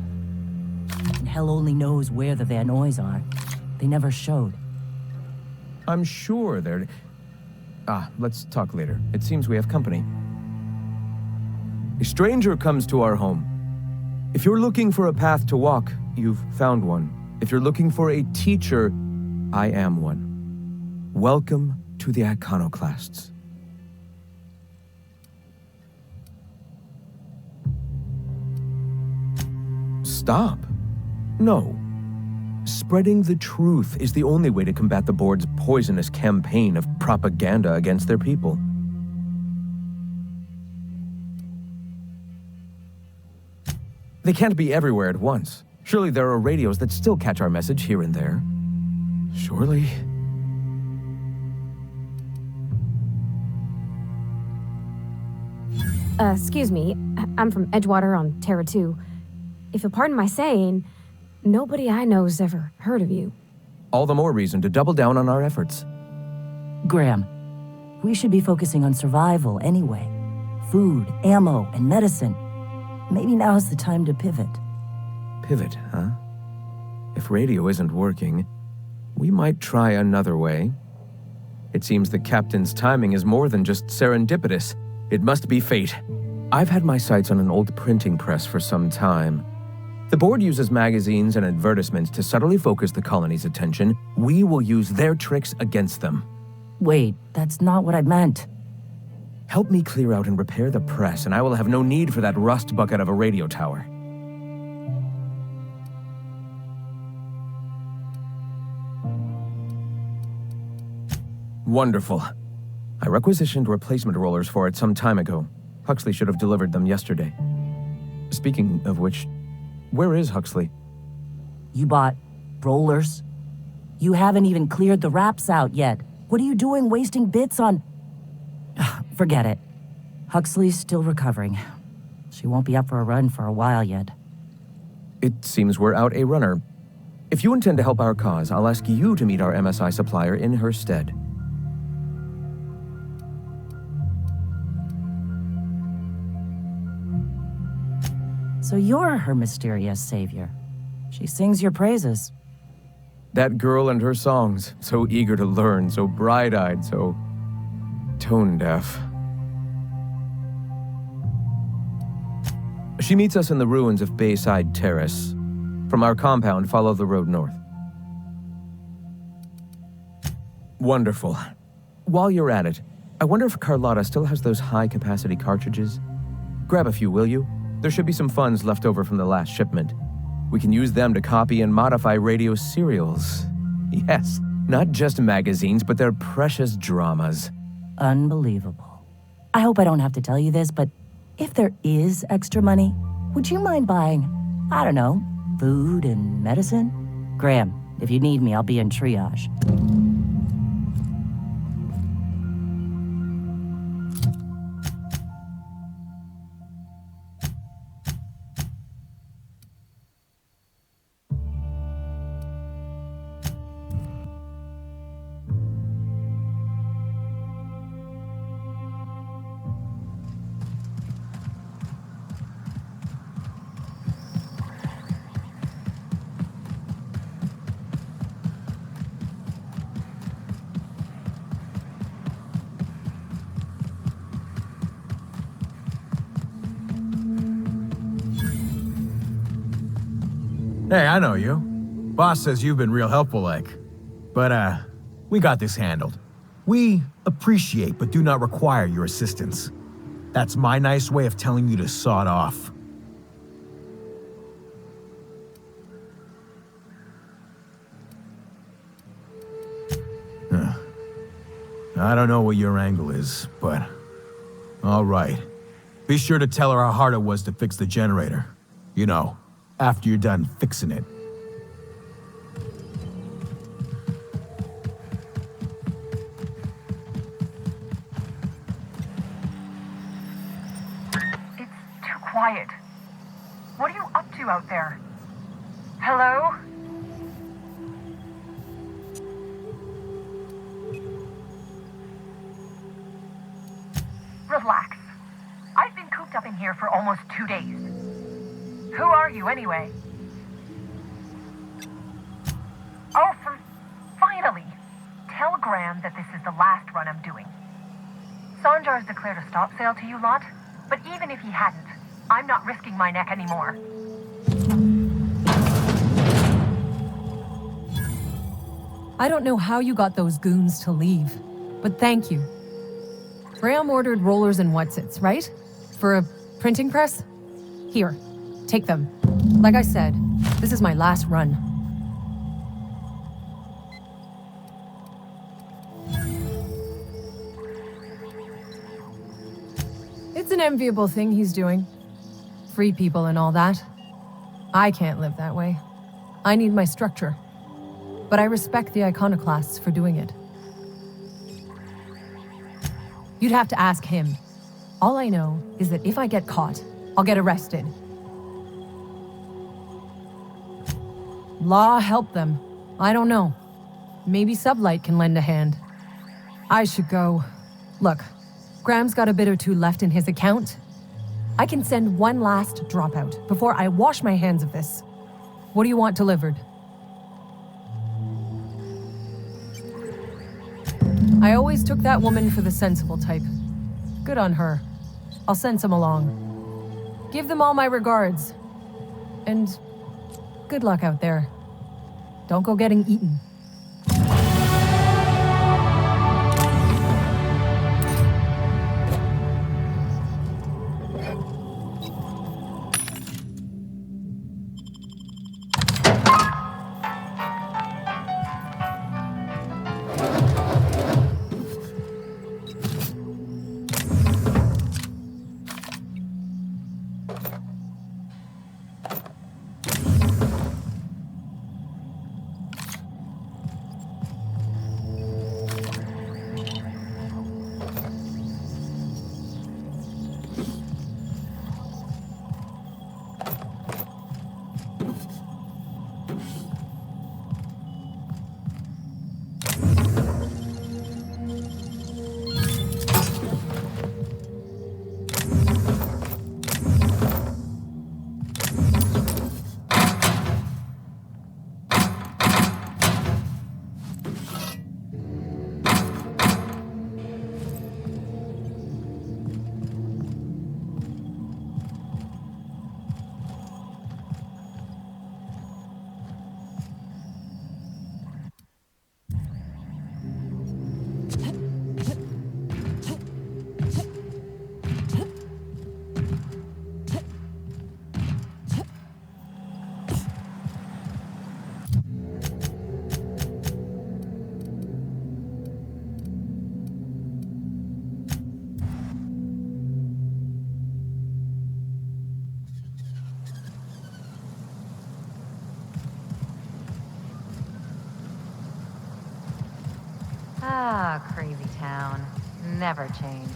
[SPEAKER 12] And hell only knows where the Van Oys are. They never showed.
[SPEAKER 11] I'm sure they're... let's talk later. It seems we have company. A stranger comes to our home. If you're looking for a path to walk, you've found one. If you're looking for a teacher, I am one. Welcome to the Iconoclasts. Stop. No. Spreading the truth is the only way to combat the board's poisonous campaign of propaganda against their people. They can't be everywhere at once. Surely there are radios that still catch our message here and there. Surely.
[SPEAKER 2] Excuse me. I'm from Edgewater on Terra 2. If you'll pardon my saying, nobody I know's ever heard of you.
[SPEAKER 11] All the more reason to double down on our efforts.
[SPEAKER 12] Graham, we should be focusing on survival anyway. Food, ammo, and medicine. Maybe now's the time to pivot.
[SPEAKER 11] Pivot, huh? If radio isn't working, we might try another way. It seems the captain's timing is more than just serendipitous. It must be fate. I've had my sights on an old printing press for some time. The board uses magazines and advertisements to subtly focus the colony's attention. We will use their tricks against them.
[SPEAKER 12] Wait, that's not what I meant.
[SPEAKER 11] Help me clear out and repair the press, and I will have no need for that rust bucket of a radio tower. Wonderful. I requisitioned replacement rollers for it some time ago. Huxley should have delivered them yesterday. Speaking of which, where is Huxley?
[SPEAKER 12] You bought rollers? You haven't even cleared the wraps out yet. What are you doing wasting bits on... Forget it. Huxley's still recovering. She won't be up for a run for a while yet.
[SPEAKER 11] It seems we're out a runner. If you intend to help our cause, I'll ask you to meet our MSI supplier in her stead.
[SPEAKER 12] So you're her mysterious savior. She sings your praises.
[SPEAKER 11] That girl and her songs, so eager to learn, so bright-eyed, so tone-deaf. She meets us in the ruins of Bayside Terrace. From our compound, follow the road north. Wonderful. While you're at it, I wonder if Carlotta still has those high-capacity cartridges? Grab a few, will you? There should be some funds left over from the last shipment. We can use them to copy and modify radio serials. Yes, not just magazines, but their precious dramas.
[SPEAKER 12] Unbelievable. I hope I don't have to tell you this, but if there is extra money, would you mind buying, I don't know, food and medicine? Graham, if you need me, I'll be in triage.
[SPEAKER 22] Hey, I know you. Boss says you've been real helpful, like. But, we got this handled. We appreciate but do not require your assistance. That's my nice way of telling you to sod off. I don't know what your angle is, but... all right. Be sure to tell her how hard it was to fix the generator. You know, after you're done fixing it.
[SPEAKER 4] It's too quiet. What are you up to out there? Hello? Relax. I've been cooped up in here for almost 2 days. Who are you, anyway? Oh, finally! Tell Graham that this is the last run I'm doing. Sanjar's declared a stop sale to you lot, but even if he hadn't, I'm not risking my neck anymore.
[SPEAKER 2] I don't know how you got those goons to leave, but thank you. Graham ordered rollers and whatsits, right? For a printing press? Here, take them. Like I said, this is my last run. It's an enviable thing he's doing. Free people and all that. I can't live that way. I need my structure. But I respect the iconoclasts for doing it. You'd have to ask him. All I know is that if I get caught, I'll get arrested. Law help them. I don't know. Maybe Sublight can lend a hand. I should go. Look, Graham's got a bit or two left in his account. I can send one last dropout before I wash my hands of this. What do you want delivered? I always took that woman for the sensible type. Good on her. I'll send some along. Give them all my regards. And good luck out there. Don't go getting eaten.
[SPEAKER 16] Ah, crazy town. Never change.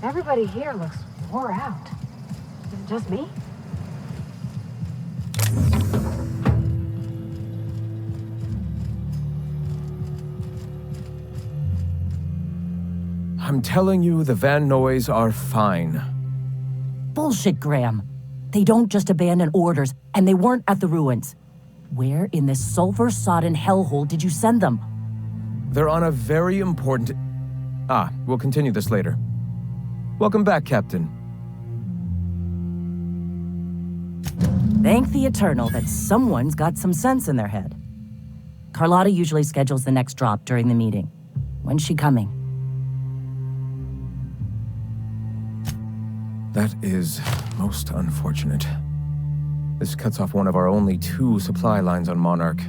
[SPEAKER 16] Everybody here looks wore out. Is it just me?
[SPEAKER 11] I'm telling you, the Van Noys are fine.
[SPEAKER 12] Bullshit, Graham. They don't just abandon orders, and they weren't at the ruins. Where in this sulfur-sodden hellhole did you send them?
[SPEAKER 11] They're on a very important... we'll continue this later. Welcome back, Captain.
[SPEAKER 12] Thank the Eternal that someone's got some sense in their head. Carlotta usually schedules the next drop during the meeting. When's she coming?
[SPEAKER 11] That is most unfortunate. This cuts off one of our only 2 supply lines on Monarch.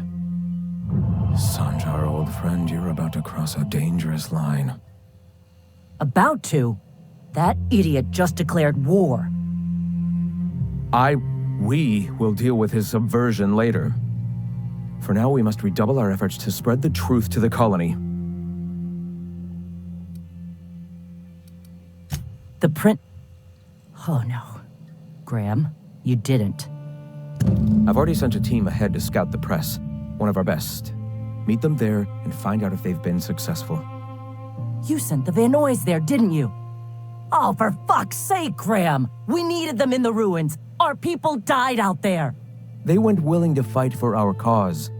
[SPEAKER 11] Sanjar, old friend, you're about to cross a dangerous line.
[SPEAKER 12] About to? That idiot just declared war.
[SPEAKER 11] We will deal with his subversion later. For now, we must redouble our efforts to spread the truth to the colony.
[SPEAKER 12] The print... Oh no. Graham, you didn't.
[SPEAKER 11] I've already sent a team ahead to scout the press, one of our best. Meet them there and find out if they've been successful.
[SPEAKER 12] You sent the Van Noys there, didn't you? Oh, for fuck's sake, Graham! We needed them in the ruins. Our people died out there.
[SPEAKER 11] They went willing to fight for our cause.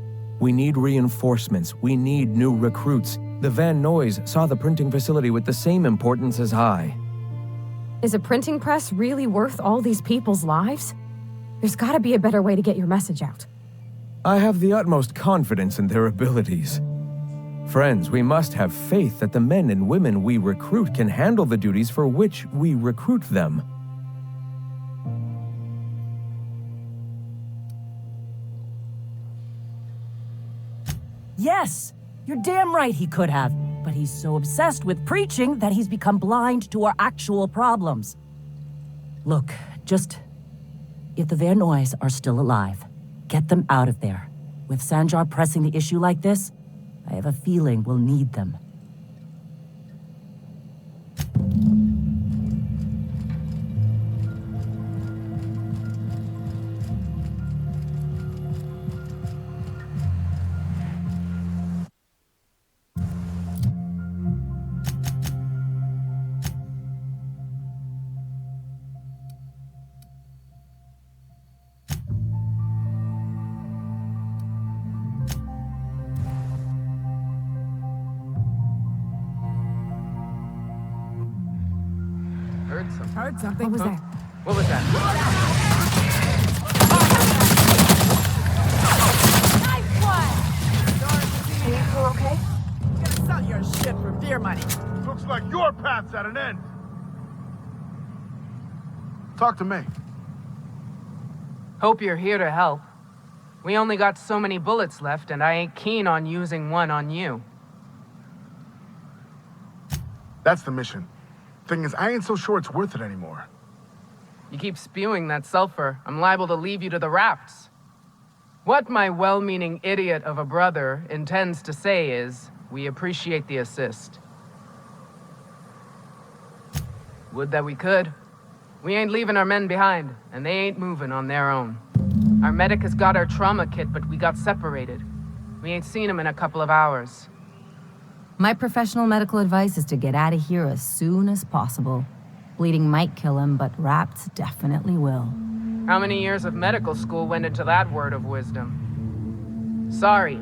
[SPEAKER 11] We need reinforcements. We need new recruits. The Van Noys saw the printing facility with the same importance as I.
[SPEAKER 13] Is a printing press really worth all these people's lives? There's gotta be a better way to get your message out.
[SPEAKER 11] I have the utmost confidence in their abilities. Friends, we must have faith that the men and women we recruit can handle the duties for which we recruit them.
[SPEAKER 12] Yes! You're damn right he could have. But he's so obsessed with preaching that he's become blind to our actual problems. Look, if the Van Noys are still alive, get them out of there. With Sanjar pressing the issue like this, I have a feeling we'll need them.
[SPEAKER 5] Heard something.
[SPEAKER 13] What was that?
[SPEAKER 8] What was that?
[SPEAKER 4] Nice one! Are you two okay?
[SPEAKER 8] You're gonna sell your shit for beer money.
[SPEAKER 6] Looks like your path's at an end. Talk to me.
[SPEAKER 8] Hope you're here to help. We only got so many bullets left, and I ain't keen on using one on you.
[SPEAKER 6] That's the mission. Thing is, I ain't so sure it's worth it anymore.
[SPEAKER 8] You keep spewing that sulfur, I'm liable to leave you to the rafts. What my well-meaning idiot of a brother intends to say is, we appreciate the assist. Would that we could. We ain't leaving our men behind, and they ain't moving on their own. Our medic has got our trauma kit, but we got separated. We ain't seen him in a couple of hours.
[SPEAKER 16] My professional medical advice is to get out of here as soon as possible. Bleeding might kill him, but wraps definitely will.
[SPEAKER 8] How many years of medical school went into that word of wisdom? Sorry.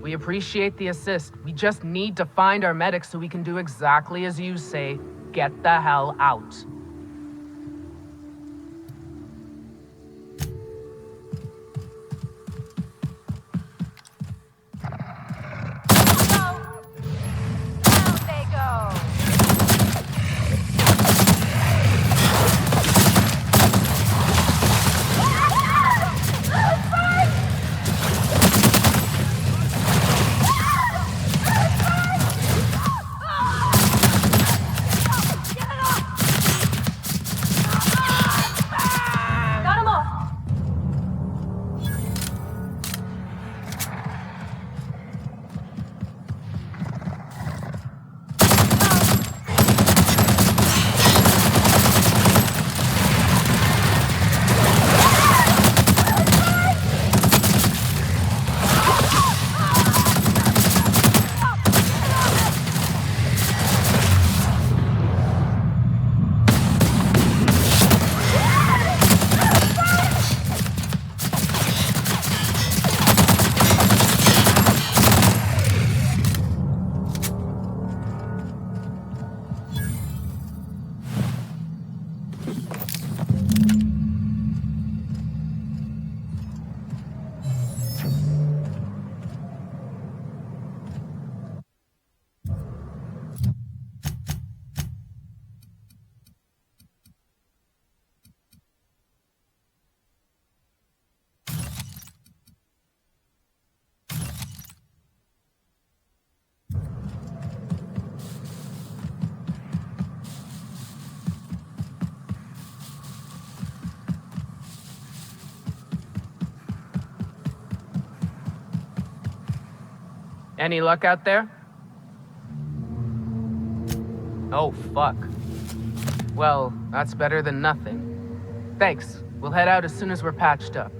[SPEAKER 8] We appreciate the assist. We just need to find our medics so we can do exactly as you say. Get the hell out. Any luck out there? Oh, fuck. Well, that's better than nothing. Thanks. We'll head out as soon as we're patched up.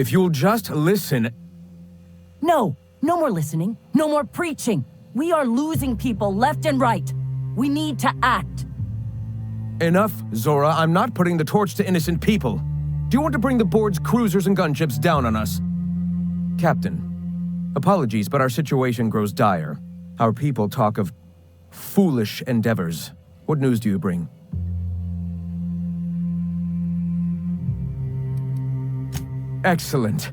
[SPEAKER 11] If you'll just listen...
[SPEAKER 12] No, no more listening. No more preaching. We are losing people left and right. We need to act.
[SPEAKER 11] Enough, Zora. I'm not putting the torch to innocent people. Do you want to bring the board's cruisers and gunships down on us? Captain, apologies, but our situation grows dire. Our people talk of foolish endeavors. What news do you bring? Excellent.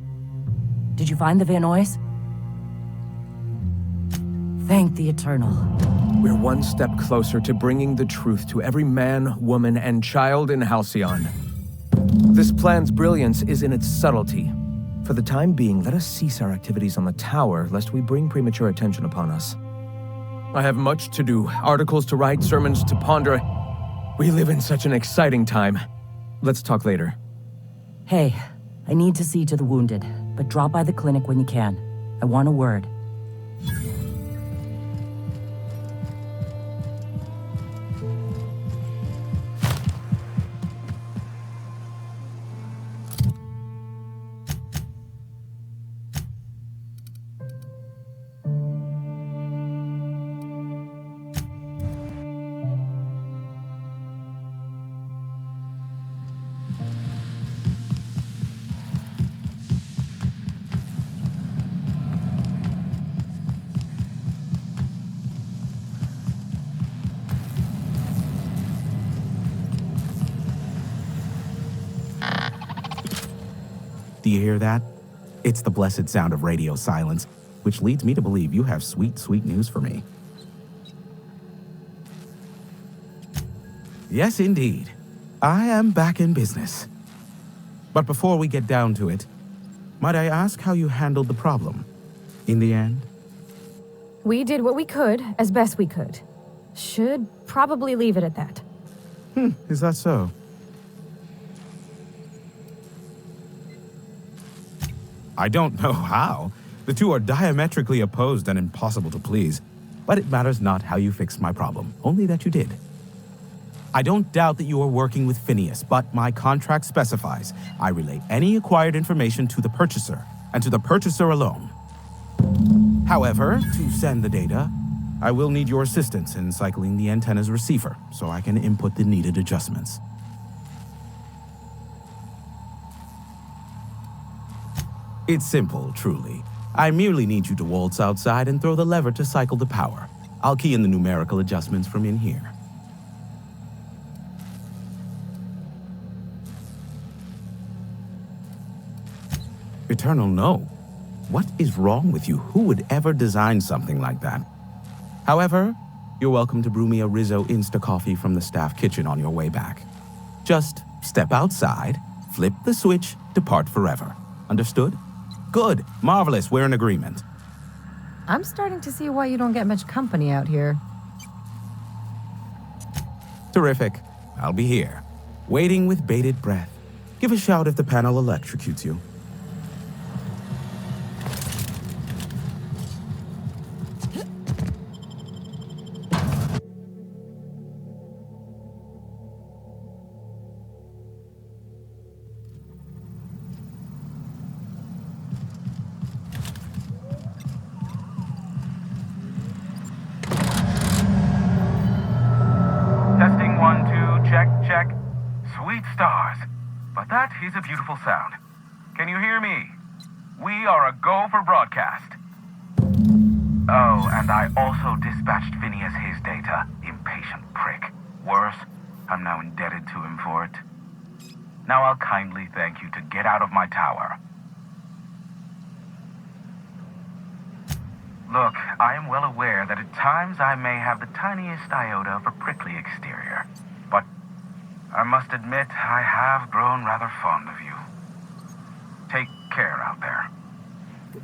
[SPEAKER 12] Did you find the Vanoys? Thank the Eternal.
[SPEAKER 11] We're one step closer to bringing the truth to every man, woman, and child in Halcyon. This plan's brilliance is in its subtlety. For the time being, let us cease our activities on the tower, lest we bring premature attention upon us. I have much to do, articles to write, sermons to ponder. We live in such an exciting time. Let's talk later.
[SPEAKER 12] Hey, I need to see to the wounded, but drop by the clinic when you can. I want a word.
[SPEAKER 10] Do you hear that? It's the blessed sound of radio silence, which leads me to believe you have sweet, sweet news for me. Yes, indeed. I am back in business. But before we get down to it, might I ask how you handled the problem? In the end?
[SPEAKER 14] We did what we could, as best we could. Should probably leave it at that.
[SPEAKER 10] Is that so? I don't know how. The two are diametrically opposed and impossible to please. But it matters not how you fixed my problem, only that you did. I don't doubt that you are working with Phineas, but my contract specifies I relay any acquired information to the purchaser, and to the purchaser alone. However, to send the data, I will need your assistance in cycling the antenna's receiver, so I can input the needed adjustments. It's simple, truly. I merely need you to waltz outside and throw the lever to cycle the power. I'll key in the numerical adjustments from in here. Eternal no. What is wrong with you? Who would ever design something like that? However, you're welcome to brew me a Rizzo Insta-Coffee from the staff kitchen on your way back. Just step outside, flip the switch, depart forever. Understood? Good. Marvelous. We're in agreement.
[SPEAKER 16] I'm starting to see why you don't get much company out here.
[SPEAKER 10] Terrific. I'll be here, waiting with bated breath. Give a shout if the panel electrocutes you.
[SPEAKER 3] Testing 1, 2, check, check. Sweet stars. But that is a beautiful sound. Can you hear me? We are a go for broadcast. Oh, and I also dispatched Phineas his data. Impatient prick. Worse, I'm now indebted to him for it. Now I'll kindly thank you to get out of my tower. Look, I am well aware that at times I may have the tiniest iota of a prickly exterior, but I must admit I have grown rather fond of you. Take care out there.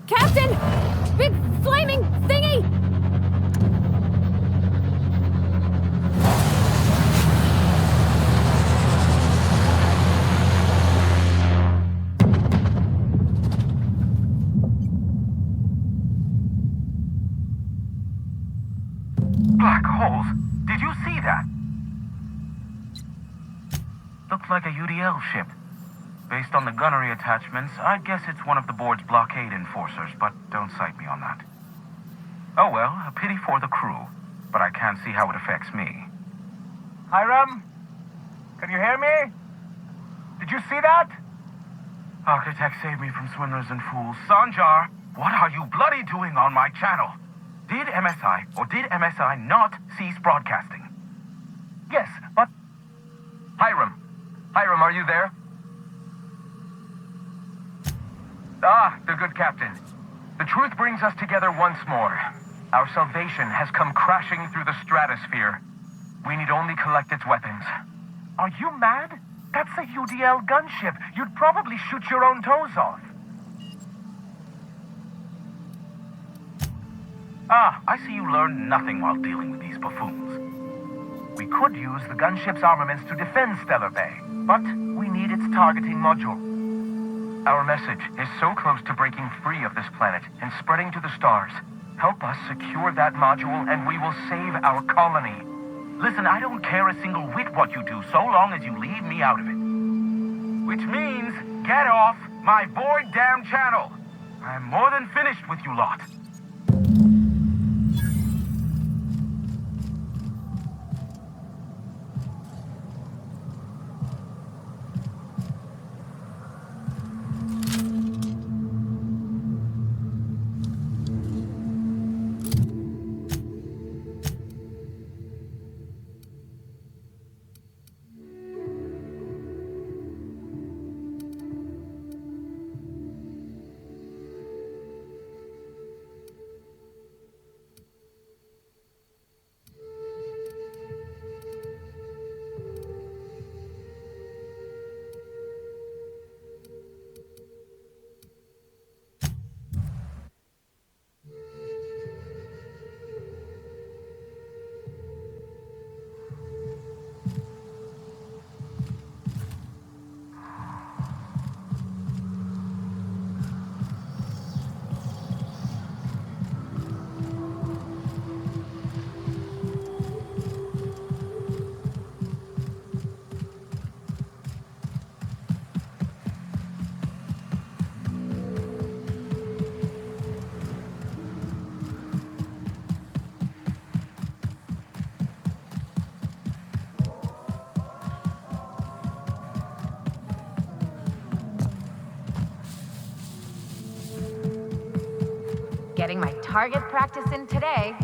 [SPEAKER 14] Captain! Big flaming thingy!
[SPEAKER 3] Black holes? Did you see that? Looks like a UDL ship. Based on the gunnery attachments, I'd guess it's one of the board's blockade enforcers, but don't cite me on that. Oh well, a pity for the crew, but I can't see how it affects me.
[SPEAKER 18] Hiram? Can you hear me? Did you see that?
[SPEAKER 3] Architect, save me from swindlers and fools. Sanjar, what are you bloody doing on my channel? Did MSI or did MSI not cease broadcasting?
[SPEAKER 18] Yes, but... Hiram. Hiram, are you there? Ah, the good captain. The truth brings us together once more. Our salvation has come crashing through the stratosphere. We need only collect its weapons. Are you mad? That's a UDL gunship. You'd probably shoot your own toes off.
[SPEAKER 3] Ah, I see you learned nothing while dealing with these buffoons.
[SPEAKER 18] We could use the gunship's armaments to defend Stellar Bay, but we need its targeting module. Our message is so close to breaking free of this planet and spreading to the stars. Help us secure that module and we will save our colony.
[SPEAKER 3] Listen, I don't care a single whit what you do, so long as you leave me out of it. Which means, get off my bored damn channel. I'm more than finished with you lot.
[SPEAKER 19] Getting my target practice in today.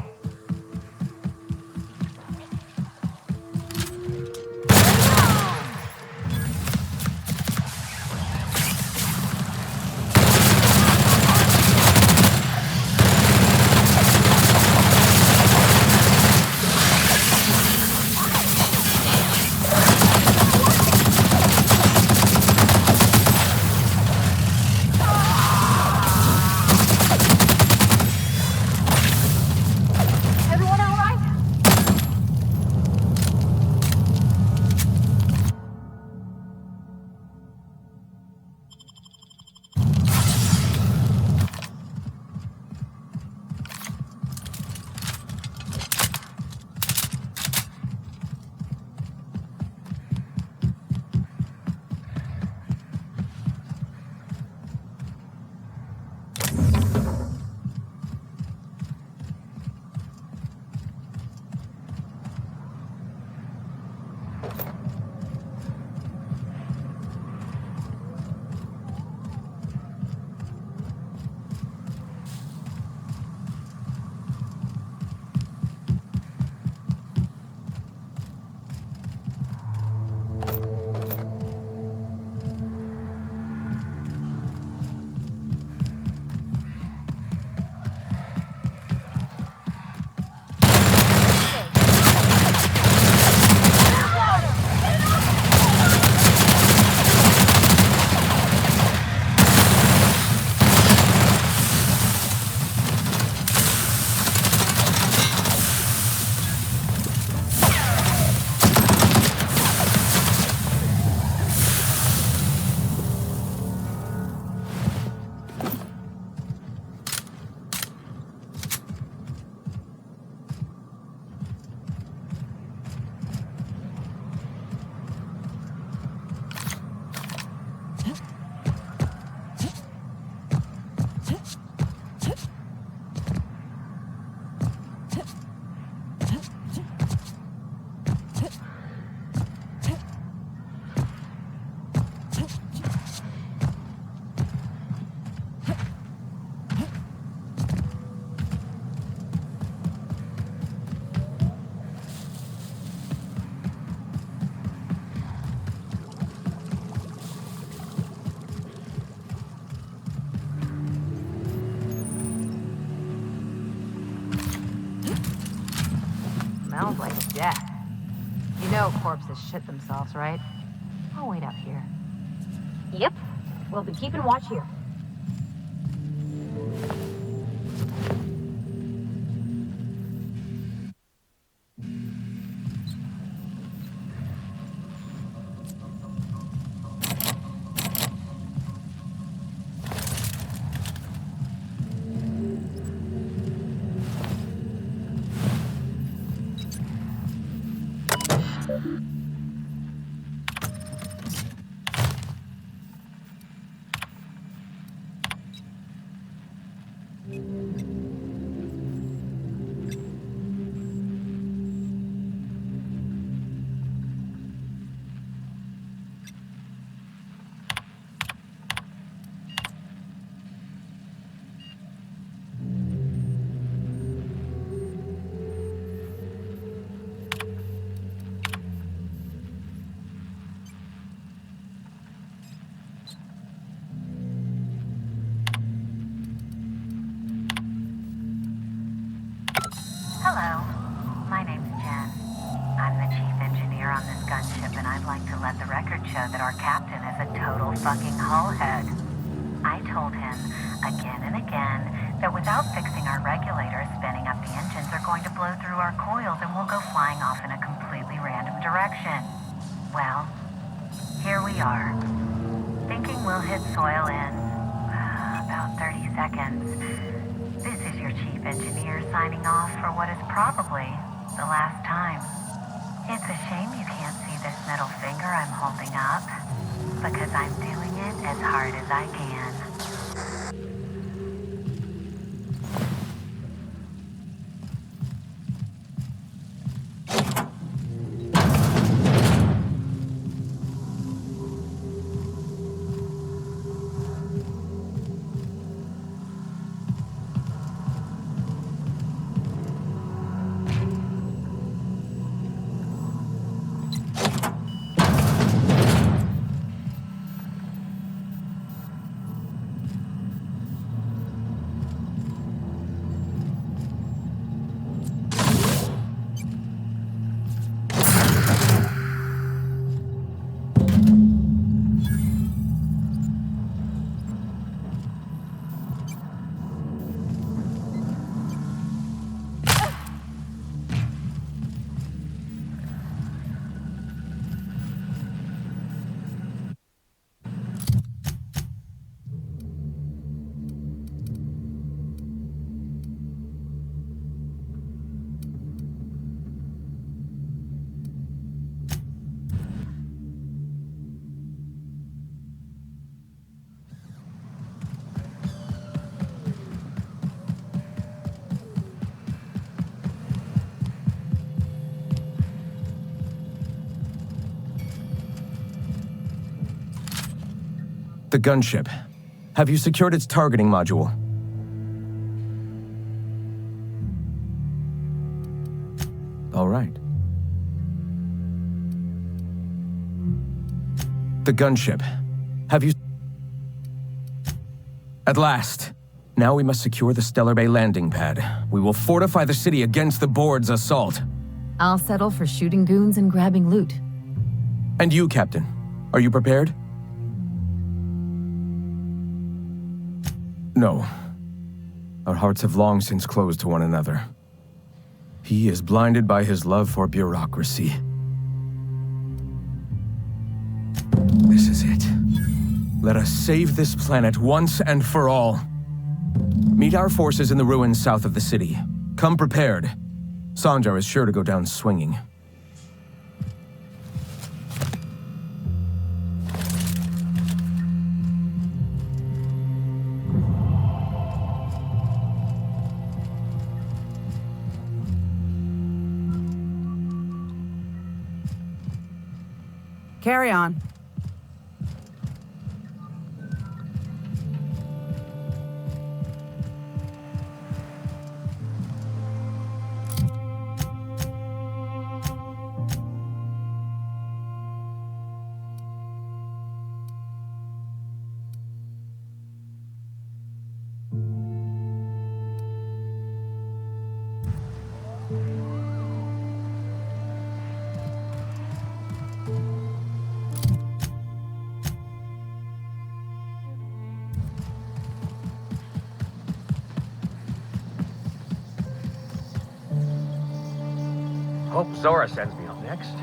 [SPEAKER 19] Smells like death. You know corpses shit themselves, right? I'll wait out here.
[SPEAKER 14] Yep. We'll be keeping watch here.
[SPEAKER 20] Hello, my name's Jen. I'm the chief engineer on this gunship, and I'd like to let the record show that our captain is a total fucking hullhead. I told him again and again that without fixing our regulators, spinning up the engines are going to blow through our coils and we'll go flying off in a completely random direction. Well, here we are. Thinking we'll hit soil in about 30 seconds. This is your chief engineer signing off for what is probably the last time. It's a shame you can't see this middle finger I'm holding up, because I'm doing it as hard as I can.
[SPEAKER 11] The gunship. Have you secured its targeting module? All right. The gunship. Have you... At last. Now we must secure the Stellar Bay landing pad. We will fortify the city against the Board's assault.
[SPEAKER 16] I'll settle for shooting goons and grabbing loot.
[SPEAKER 11] And you, Captain. Are you prepared? No. Our hearts have long since closed to one another. He is blinded by his love for bureaucracy. This is it. Let us save this planet once and for all. Meet our forces in the ruins south of the city. Come prepared. Sanjar is sure to go down swinging.
[SPEAKER 17] Carry on.
[SPEAKER 21] Hope Zora sends me up next.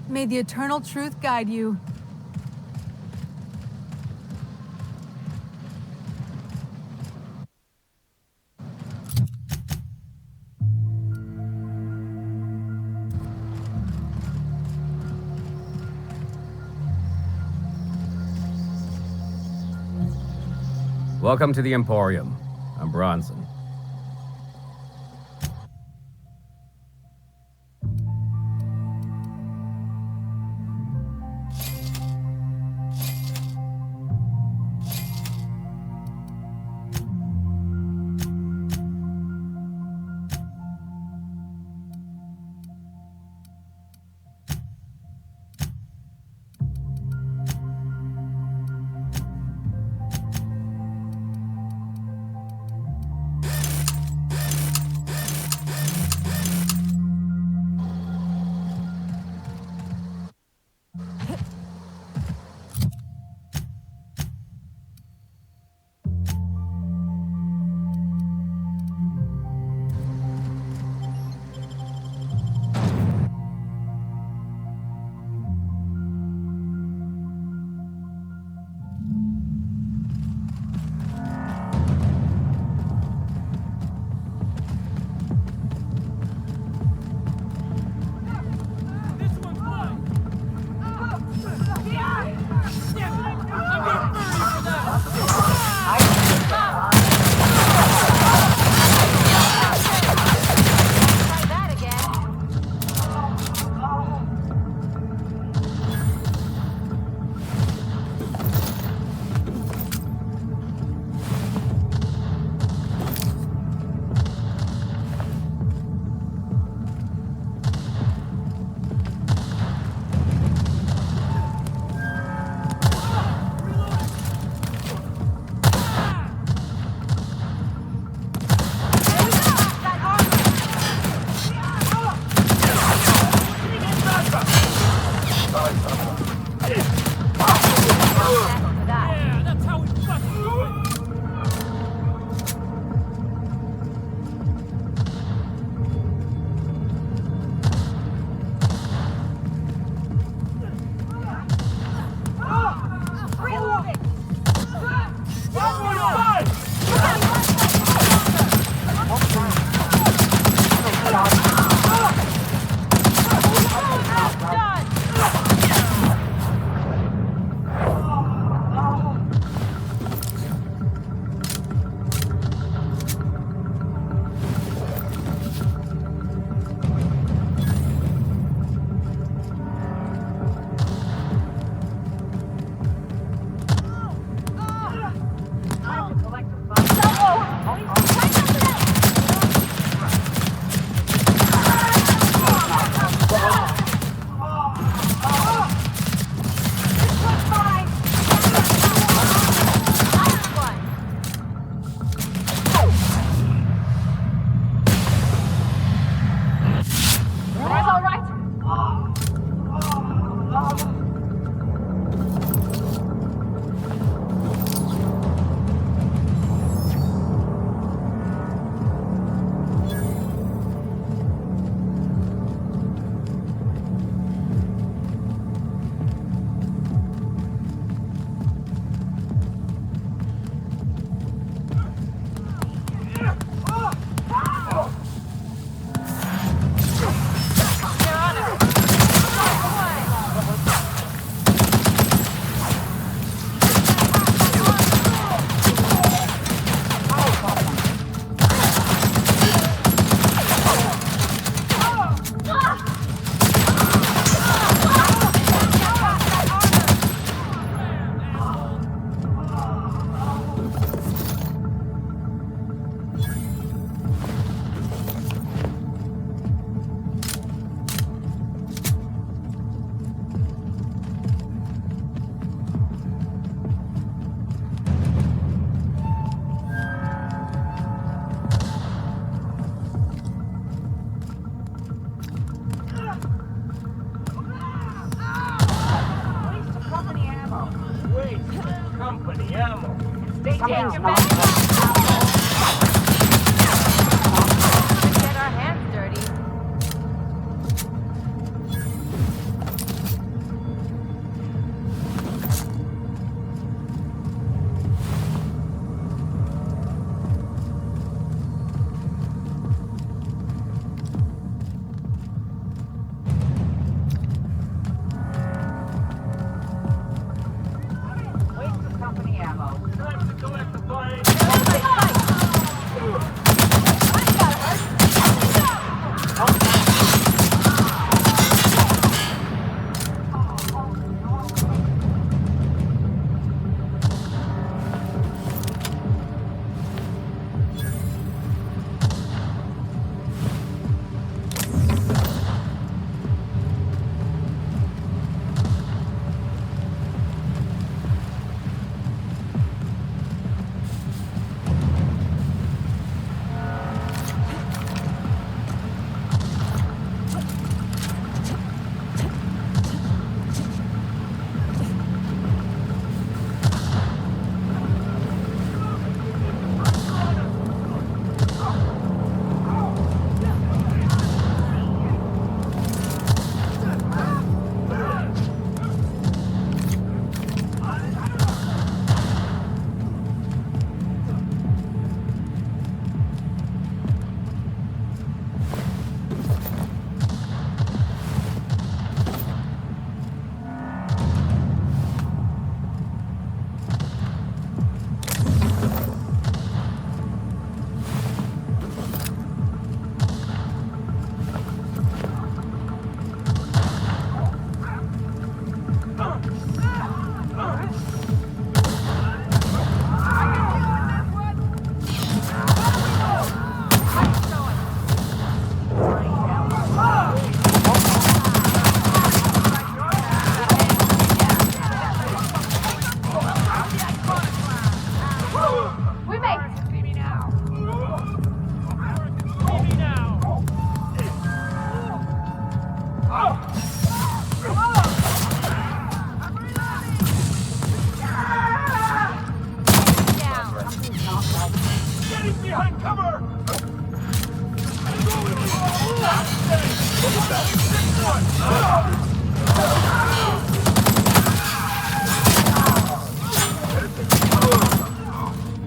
[SPEAKER 23] May the eternal truth guide you.
[SPEAKER 21] Welcome to the Emporium. I'm Bronson.
[SPEAKER 7] company ammo.
[SPEAKER 19] Stay down. Get our hands dirty.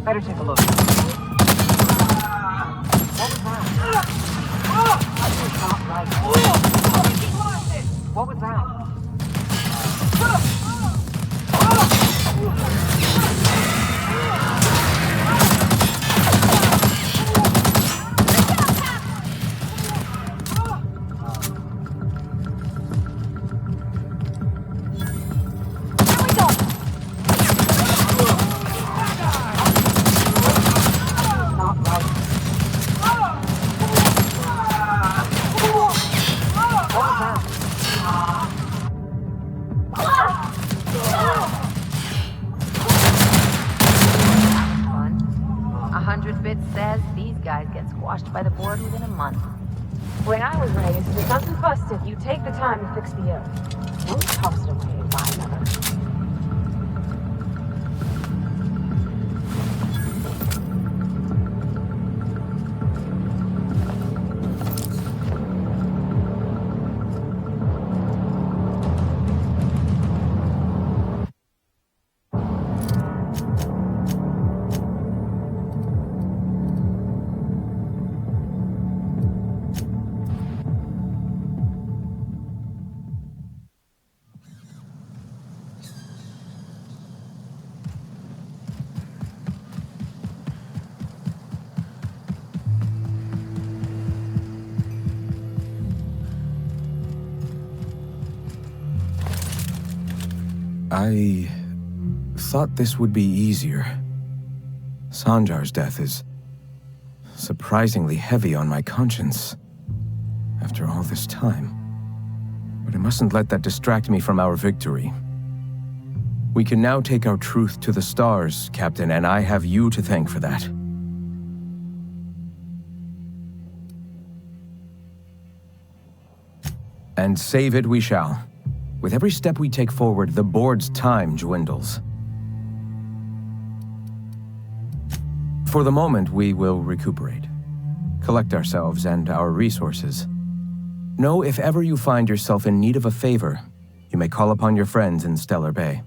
[SPEAKER 7] Better take a look. What was that?
[SPEAKER 19] By the board within a month.
[SPEAKER 14] When I was raised, if something busted, you take the time to fix the ill. Don't toss it away and buy another.
[SPEAKER 11] I thought this would be easier. Sanjar's death is surprisingly heavy on my conscience after all this time. But I mustn't let that distract me from our victory. We can now take our truth to the stars, Captain, and I have you to thank for that. And save it we shall. With every step we take forward, the board's time dwindles. For the moment, we will recuperate, collect ourselves and our resources. Know if ever you find yourself in need of a favor, you may call upon your friends in Stellar Bay.